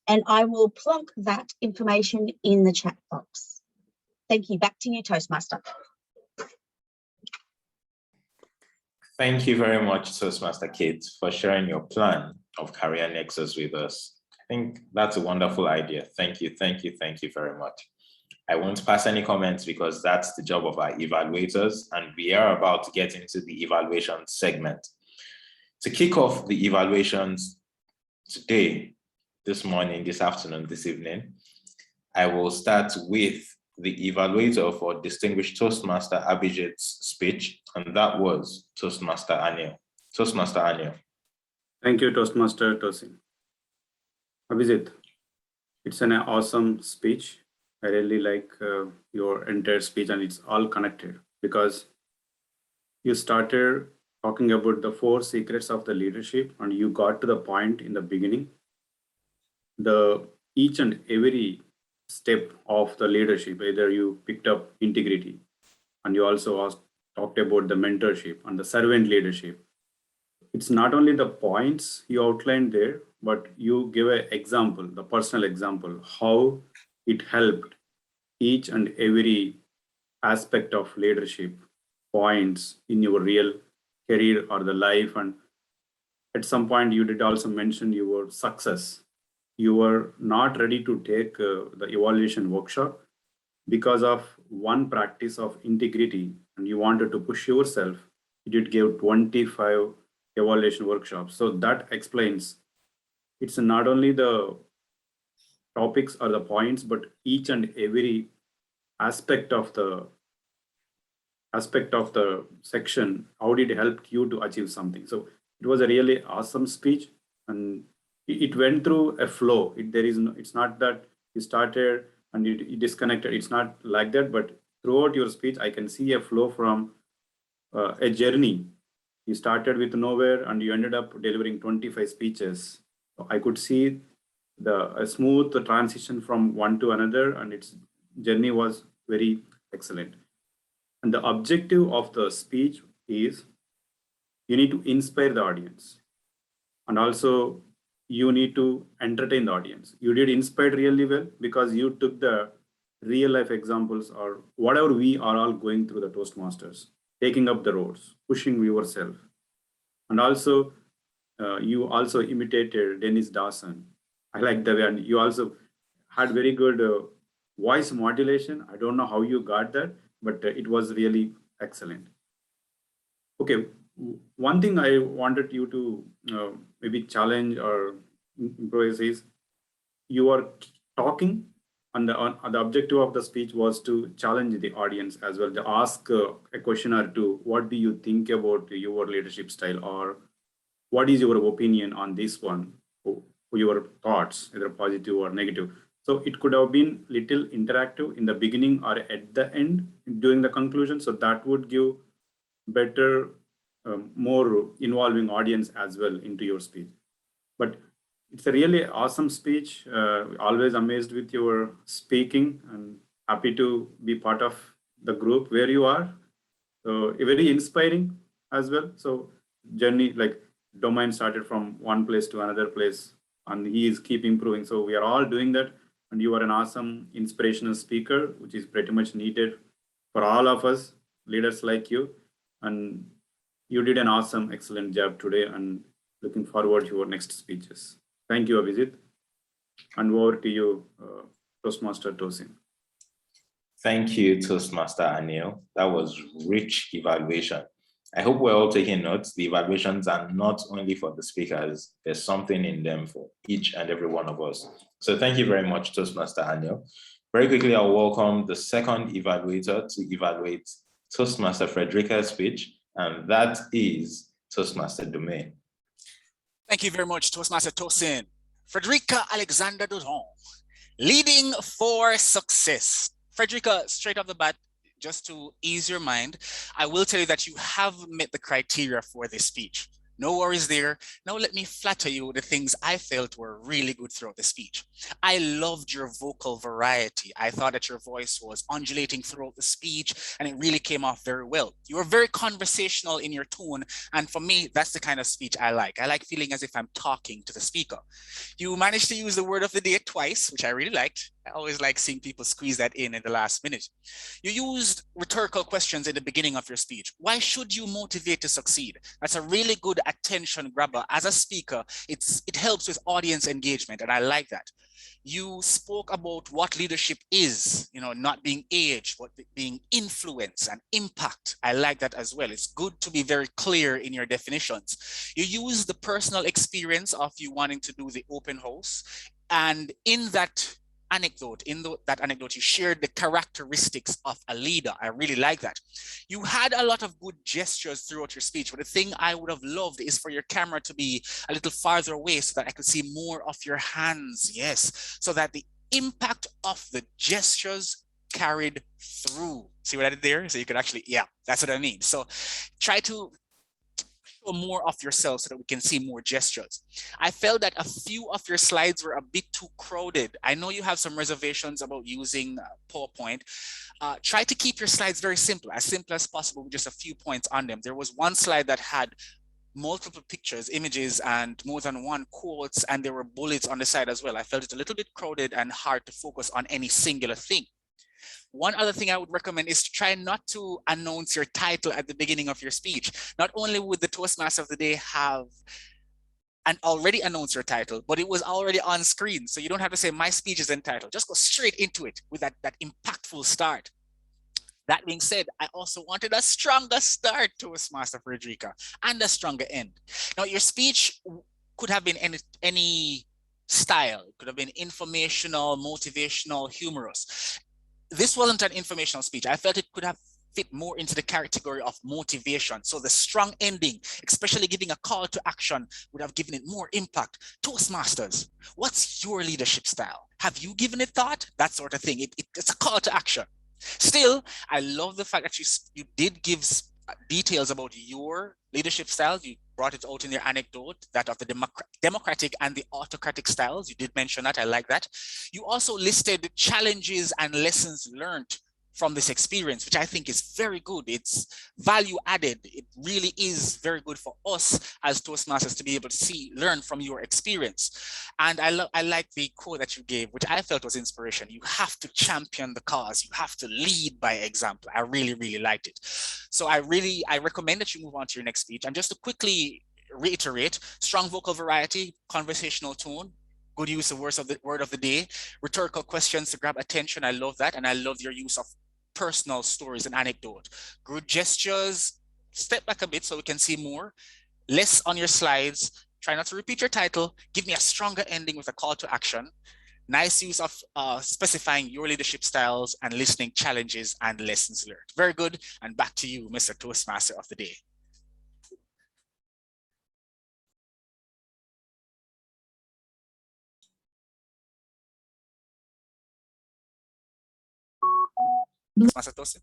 and I will plonk that information in the chat box. Thank you. Back to you, Toastmaster. Thank you very much, Toastmaster Kate, for sharing your plan of career nexus with us. I think that's a wonderful idea. Thank you very much. I won't pass any comments because that's the job of our evaluators, and we are about to get into the evaluation segment. To kick off the evaluations today, this morning, this afternoon, this evening, I will start with the evaluator for Distinguished Toastmaster Abhijit's speech, and that was Toastmaster 𝐸𝐚𝐿. Toastmaster 𝐸𝐚𝐿. Thank you, Toastmaster Tosin. Abhijit, it's an awesome speech. I really like your entire speech, and it's all connected because you started talking about the 4 secrets of the leadership, and you got to the point in the beginning. Each and every step of the leadership, either you picked up integrity, and you also talked about the mentorship and the servant leadership. It's not only the points you outlined there, but you give an example, the personal example, how it helped each and every aspect of leadership points in your real career or the life. And at some point you did also mention your success. You were not ready to take the evaluation workshop because of one practice of integrity, and you wanted to push yourself. You did give 25 evaluation workshops. So that explains it's not only the topics or the points, but each and every aspect of the section. How did it help you to achieve something? So it was a really awesome speech, and it went through a flow. It's not that you started and you disconnected. It's not like that, but throughout your speech, I can see a flow from a journey. You started with nowhere and you ended up delivering 25 speeches. So I could see a smooth transition from one to another, and its journey was very excellent. And the objective of the speech is you need to inspire the audience, and also you need to entertain the audience. You did inspire really well because you took the real life examples or whatever we are all going through the Toastmasters, taking up the roads, pushing yourself. And also you also imitated Dennis Dawson. I like the way, and you also had very good voice modulation. I don't know how you got that, but it was really excellent. Okay, one thing I wanted you to maybe challenge or improvise is you are talking, and the objective of the speech was to challenge the audience as well, to ask a question or two. What do you think about your leadership style, or what is your opinion on this one? Your thoughts, either positive or negative. So it could have been little interactive in the beginning or at the end during the conclusion. So that would give better, more involving audience as well into your speech. But it's a really awesome speech. Always amazed with your speaking, and happy to be part of the group where you are. So very inspiring as well. So journey, like domain started from one place to another place, and he is keep improving. So we are all doing that. And you are an awesome inspirational speaker, which is pretty much needed for all of us, leaders like you. And you did an awesome, excellent job today, and looking forward to your next speeches. Thank you, Abhijit. And over to you, Toastmaster Tosin. Thank you, Toastmaster 𝐸𝐚𝐿. That was rich evaluation. I hope we're all taking notes. The evaluations are not only for the speakers, there's something in them for each and every one of us. So thank you very much, Toastmaster 𝐸𝐚𝐿. Very quickly, I'll welcome the second evaluator to evaluate Toastmaster Frederica's speech, and that is Toastmaster Domain. Thank you very much, Toastmaster Tosin. Frederica Alexander Dodon, leading for success. Frederica, straight off the bat, just to ease your mind, I will tell you that you have met the criteria for this speech. No worries there. Now let me flatter you with the things I felt were really good throughout the speech. I loved your vocal variety. I thought that your voice was undulating throughout the speech, and it really came off very well. You were very conversational in your tone, and for me, that's the kind of speech I like. I like feeling as if I'm talking to the speaker. You managed to use the word of the day twice, which I really liked. I always like seeing people squeeze that in the last minute. You used rhetorical questions in the beginning of your speech. Why should you motivate to succeed? That's a really good attention grabber. As a speaker, it helps with audience engagement, and I like that. You spoke about what leadership is, not being age, but being influence and impact. I like that as well. It's good to be very clear in your definitions. You use the personal experience of you wanting to do the open house. And in that anecdote, you shared the characteristics of a leader. I really like that. You had a lot of good gestures throughout your speech, but the thing I would have loved is for your camera to be a little farther away so that I could see more of your hands. Yes, so that the impact of the gestures carried through. See what I did there? So you could actually, yeah, that's what I mean. So try to show more of yourself so that we can see more gestures. I felt that a few of your slides were a bit too crowded. I know you have some reservations about using PowerPoint. Try to keep your slides very simple as possible with just a few points on them. There was one slide that had multiple pictures, images, and more than one quotes, and there were bullets on the side as well. I felt it a little bit crowded and hard to focus on any singular thing. One other thing I would recommend is to try not to announce your title at the beginning of your speech. Not only would the Toastmaster of the day have already announced your title, but it was already on screen. So you don't have to say my speech is entitled. Just go straight into it with that impactful start. That being said, I also wanted a stronger start, Toastmaster Frederica, and a stronger end. Now, your speech could have been any style. It could have been informational, motivational, humorous. This wasn't an informational speech. I felt it could have fit more into the category of motivation. So the strong ending, especially giving a call to action, would have given it more impact. Toastmasters, what's your leadership style? Have you given it thought? That sort of thing. It's a call to action. Still, I love the fact that you did give details about your leadership style. You brought it out in your anecdote, that of the democratic and the autocratic styles. You did mention that. I like that. You also listed challenges and lessons learned from this experience, which I think is very good. It's value added. It really is very good for us as Toastmasters to be able to learn from your experience. And I like the quote that you gave, which I felt was inspiration. You have to champion the cause. You have to lead by example. I really, really liked it. So I recommend that you move on to your next speech. And just to quickly reiterate, strong vocal variety, conversational tone, good use of word of the day, rhetorical questions to grab attention. I love that. And I love your use of personal stories and anecdote. Good gestures, step back a bit so we can see more. Less on your slides. Try not to repeat your title. Give me a stronger ending with a call to action. Nice use of specifying your leadership styles and listening challenges and lessons learned. Very good. And back to you, Mr. Toastmaster of the day. Toastmaster Tosin.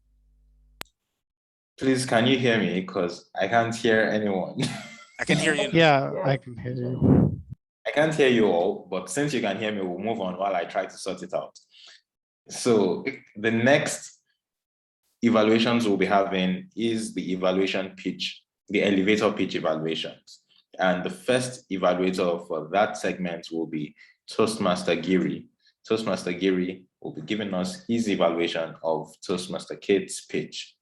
Please, can you hear me? Because I can't hear anyone. I can hear you. Yeah, I can hear you. I can't hear you all, but since you can hear me, we'll move on while I try to sort it out. So the next evaluations we'll be having is the evaluation pitch, the elevator pitch evaluations. And the first evaluator for that segment will be Toastmaster Giri. Toastmaster Giri will be giving us his evaluation of Toastmaster Kate's pitch.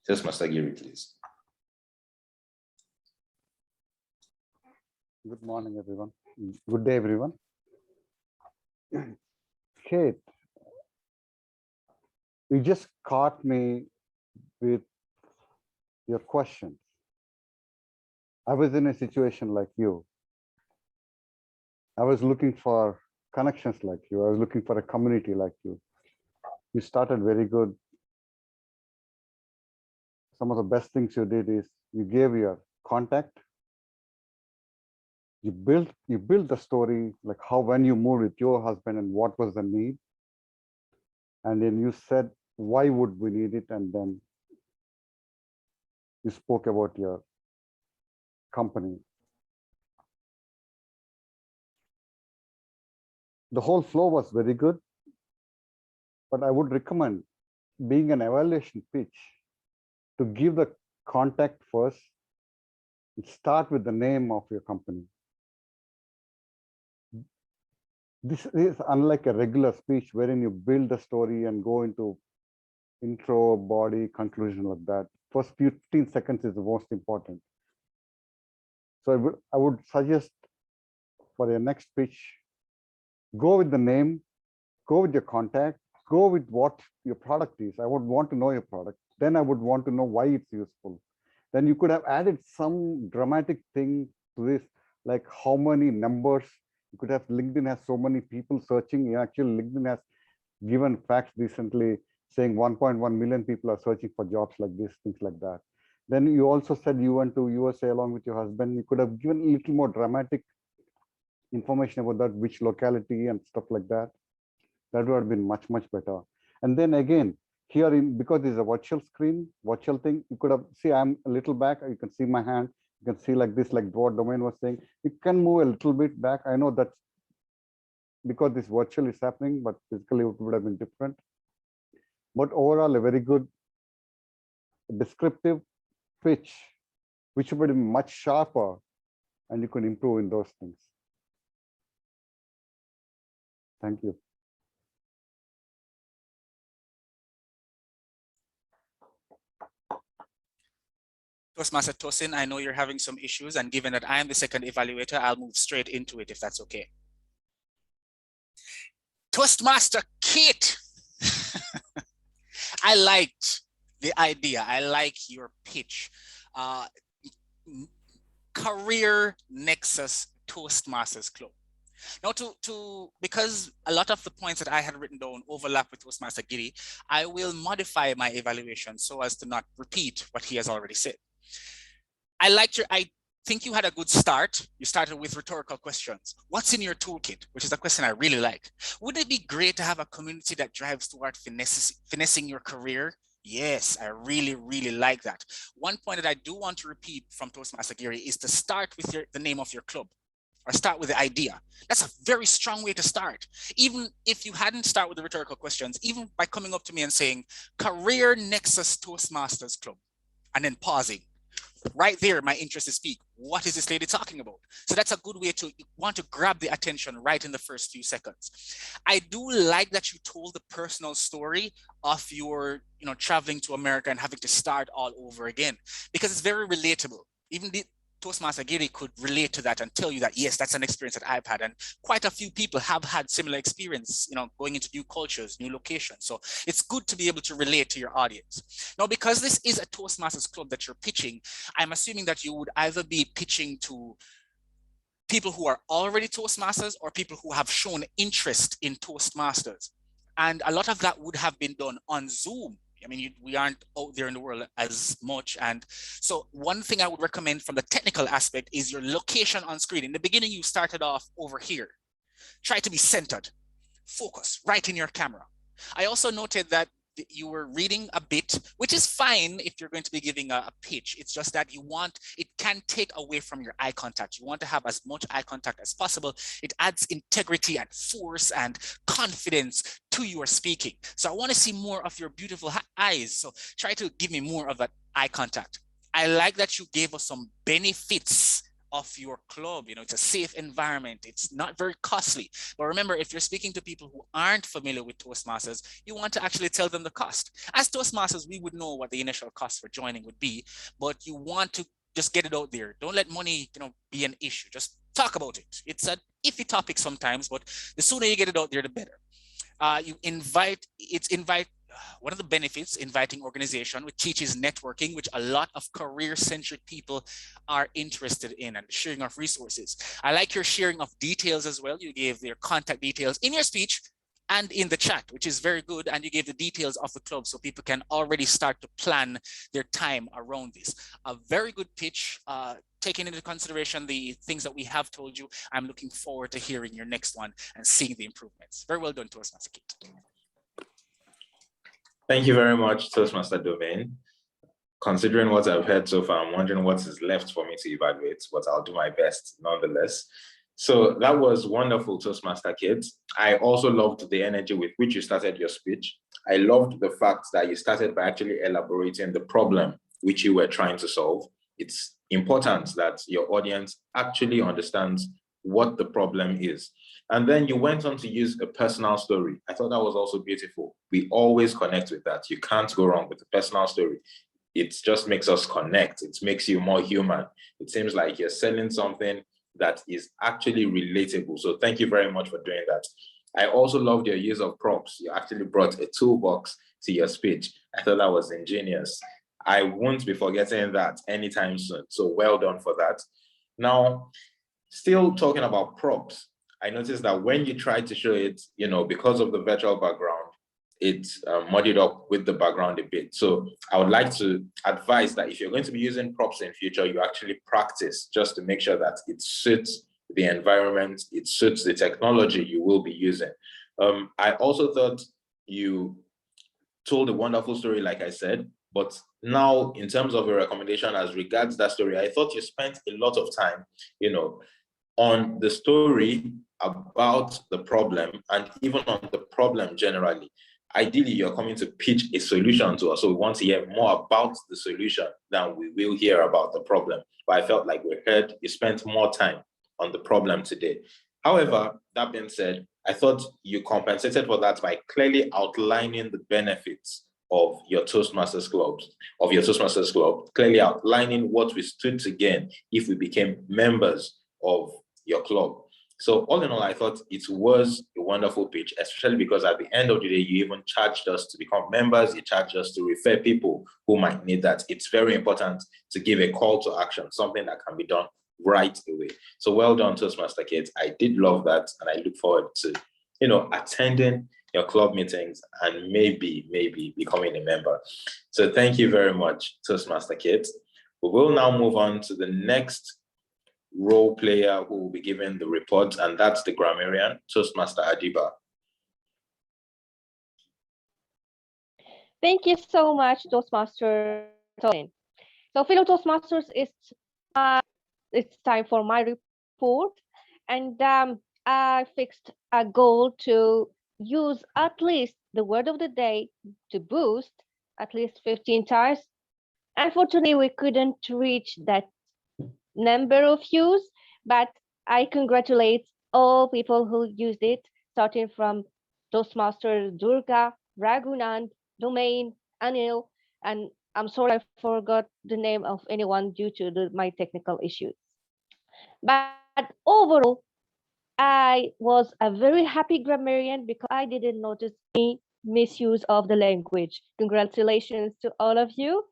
Toastmaster Giri, please. Good morning, everyone. Good day, everyone. Kate, you just caught me with your questions. I was in a situation like you. I was looking for connections like you. I was looking for a community like you. You started very good. Some of the best things you did is you gave your contact. You built the story, like how when you moved with your husband and what was the need. And then you said, why would we need it? And then you spoke about your company. The whole flow was very good, but I would recommend being an evaluation pitch to give the contact first and start with the name of your company. This is unlike a regular speech wherein you build a story and go into intro, body, conclusion like that. First 15 seconds is the most important. So I would suggest for your next pitch, go with the name, go with your contact, go with what your product is. I would want to know your product. Then I would want to know why it's useful. Then you could have added some dramatic thing to this, like how many numbers. You could have LinkedIn has so many people searching. Actually, LinkedIn has given facts recently saying 1.1 million people are searching for jobs like this, things like that. Then you also said you went to USA along with your husband. You could have given a little more dramatic information about that, which locality and stuff like that. That would have been much, much better. And then again, here because it's a virtual screen, virtual thing, you could have, see, I'm a little back, you can see my hand, you can see like this, like what Domain was saying. You can move a little bit back. I know that's because this virtual is happening, but physically it would have been different. But overall, a very good descriptive pitch, which would be much sharper, and you can improve in those things. Thank you. Toastmaster Tosin, I know you're having some issues, and given that I am the second evaluator, I'll move straight into it if that's okay. Toastmaster Kate, I liked the idea. I like your pitch. Career Nexus Toastmasters Club. Now, because a lot of the points that I had written down overlap with Toastmaster Giddy, I will modify my evaluation so as to not repeat what he has already said. I think you had a good start. You started with rhetorical questions. What's in your toolkit? Which is a question I really like. Wouldn't it be great to have a community that drives toward finessing your career? Yes, I really, really like that. One point that I do want to repeat from Toastmaster Gary is to start with the name of your club, or start with the idea. That's a very strong way to start. Even if you hadn't started with the rhetorical questions, even by coming up to me and saying, Career Nexus Toastmasters Club, and then pausing. Right there, my interest is peaked. What is this lady talking about? So that's a good way to want to grab the attention right in the first few seconds. I do like that you told the personal story of your, traveling to America and having to start all over again, because it's very relatable. Even the Toastmaster Giri could relate to that and tell you that, yes, that's an experience that I've had. And quite a few people have had similar experience, going into new cultures, new locations. So it's good to be able to relate to your audience. Now, because this is a Toastmasters club that you're pitching, I'm assuming that you would either be pitching to people who are already Toastmasters or people who have shown interest in Toastmasters. And a lot of that would have been done on Zoom. I mean, we aren't out there in the world as much. And so one thing I would recommend from the technical aspect is your location on screen. In the beginning, you started off over here. Try to be centered, focus right in your camera. I also noted that you were reading a bit, which is fine if you're going to be giving a pitch. It's just that it can take away from your eye contact. You want to have as much eye contact as possible. It adds integrity and force and confidence to your speaking. So I want to see more of your beautiful eyes. So try to give me more of that eye contact. I like that you gave us some benefits of your club. It's a safe environment. It's not very costly. But remember, if you're speaking to people who aren't familiar with Toastmasters, you want to actually tell them the cost. As Toastmasters, we would know what the initial cost for joining would be, but you want to just get it out there. Don't let money, be an issue. Just talk about it. It's an iffy topic sometimes, but the sooner you get it out there, the better. One of the benefits, inviting organization, which teaches networking, which a lot of career-centric people are interested in, and sharing of resources. I like your sharing of details as well. You gave their contact details in your speech and in the chat, which is very good. And you gave the details of the club so people can already start to plan their time around this. A very good pitch, taking into consideration the things that we have told you. I'm looking forward to hearing your next one and seeing the improvements. Very well done, Toastmaster Kate. Thank you very much, Toastmaster Domain. Considering what I've heard so far, I'm wondering what is left for me to evaluate, but I'll do my best nonetheless. So that was wonderful, Toastmaster Kids. I also loved the energy with which you started your speech. I loved the fact that you started by actually elaborating the problem which you were trying to solve. It's important that your audience actually understands what the problem is. And then you went on to use a personal story. I thought that was also beautiful. We always connect with that. You can't go wrong with a personal story. It just makes us connect. It makes you more human. It seems like you're selling something that is actually relatable. So thank you very much for doing that. I also loved your use of prompts. You actually brought a toolbox to your speech. I thought that was ingenious. I won't be forgetting that anytime soon. So well done for that. Now, still talking about props, I noticed that when you tried to show it, because of the virtual background, it muddied up with the background a bit. So I would like to advise that if you're going to be using props in future, you actually practice just to make sure that it suits the environment, it suits the technology you will be using. I also thought you told a wonderful story, like I said, but now in terms of a recommendation as regards that story, I thought you spent a lot of time, on the story about the problem and even on the problem generally. Ideally, you're coming to pitch a solution to us. So we want to hear more about the solution than we will hear about the problem. But I felt like you spent more time on the problem today. However, that being said, I thought you compensated for that by clearly outlining the benefits of your Toastmasters Club, clearly outlining what we stood to gain if we became members of your club. So all in all, I thought it was a wonderful pitch, especially because at the end of the day, you even charged us to become members. You charged us to refer people who might need that. It's very important to give a call to action, something that can be done right away. So well done, Toastmaster kids. I did love that. And I look forward to, attending your club meetings and maybe becoming a member. So thank you very much, Toastmaster kids. We will now move on to the next role player who will be given the report, and that's the grammarian, Toastmaster Adiba. Thank you so much, Toastmaster Tosin. So, fellow Toastmasters, it's time for my report, and I fixed a goal to use at least the word of the day to boost at least 15 times. Unfortunately, we couldn't reach that number of use, but I congratulate all people who used it, starting from Toastmaster Durga, Raghunand, Domain, Anil, and I'm sorry I forgot the name of anyone due to my technical issues. But overall, I was a very happy grammarian because I didn't notice any misuse of the language. Congratulations to all of you.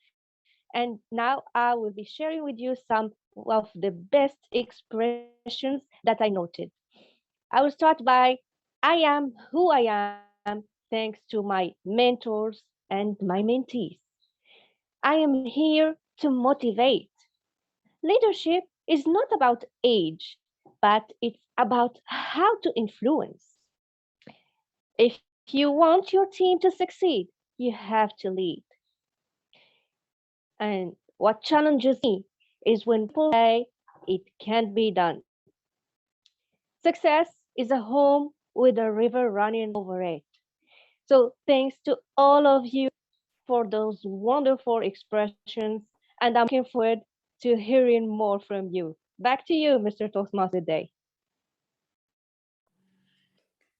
And now I will be sharing with you some of the best expressions that I noted. I will start by, I am who I am thanks to my mentors and my mentees. I am here to motivate. Leadership is not about age, but it's about how to influence. If you want your team to succeed, you have to lead. And what challenges me is when people say it can't be done. Success is a home with a river running over it. So thanks to all of you for those wonderful expressions, and I'm looking forward to hearing more from you. Back to you, Mr. Toastmaster Day.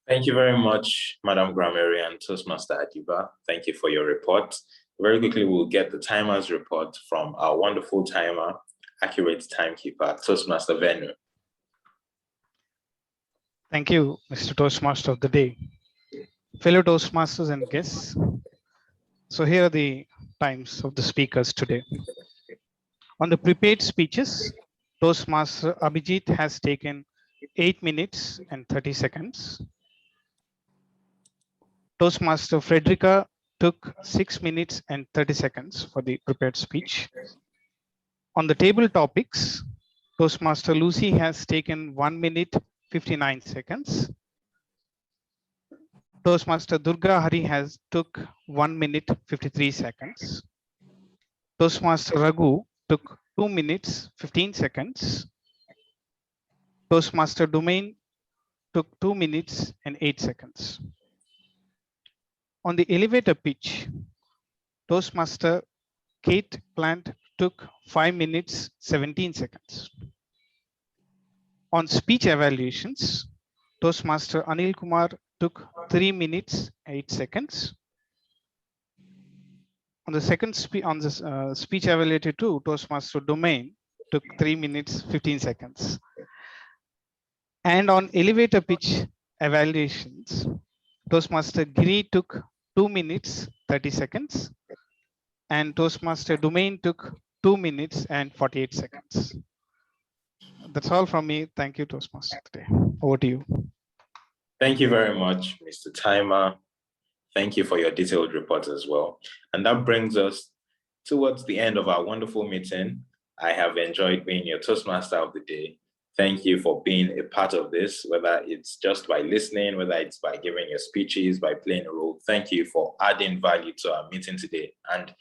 Thank you very much, Madam Grammarian Toastmaster Adiba. Thank you for your report. Very quickly, we'll get the timer's report from our wonderful timer, accurate timekeeper, Toastmaster Venu. Thank you, Mr. Toastmaster of the day. Fellow Toastmasters and guests. So here are the times of the speakers today. On the prepared speeches, Toastmaster Abhijit has taken 8 minutes and 30 seconds. Toastmaster Frederica took 6 minutes and 30 seconds for the prepared speech. On the table topics, Toastmaster Lucy has taken 1 minute 59 seconds. Toastmaster Durga Hari has took 1 minute 53 seconds. Toastmaster Raghu took 2 minutes 15 seconds. Toastmaster Domain took 2 minutes and 8 seconds. On the elevator pitch, Toastmaster Kate Plant took 5 minutes 17 seconds. On speech evaluations, Toastmaster Anil Kumar took 3 minutes, 8 seconds. On the second speech evaluator 2, Toastmaster Domain took 3 minutes, 15 seconds. And on elevator pitch evaluations, Toastmaster Giri took 2 minutes, 30 seconds. And Toastmaster Domain took 2 minutes and 48 seconds. That's all from me. Thank you, Toastmaster, today. Over to you. Thank you very much, Mr. Timer. Thank you for your detailed report as well. And that brings us towards the end of our wonderful meeting. I have enjoyed being your Toastmaster of the day. Thank you for being a part of this, whether it's just by listening, whether it's by giving your speeches, by playing a role. Thank you for adding value to our meeting today. And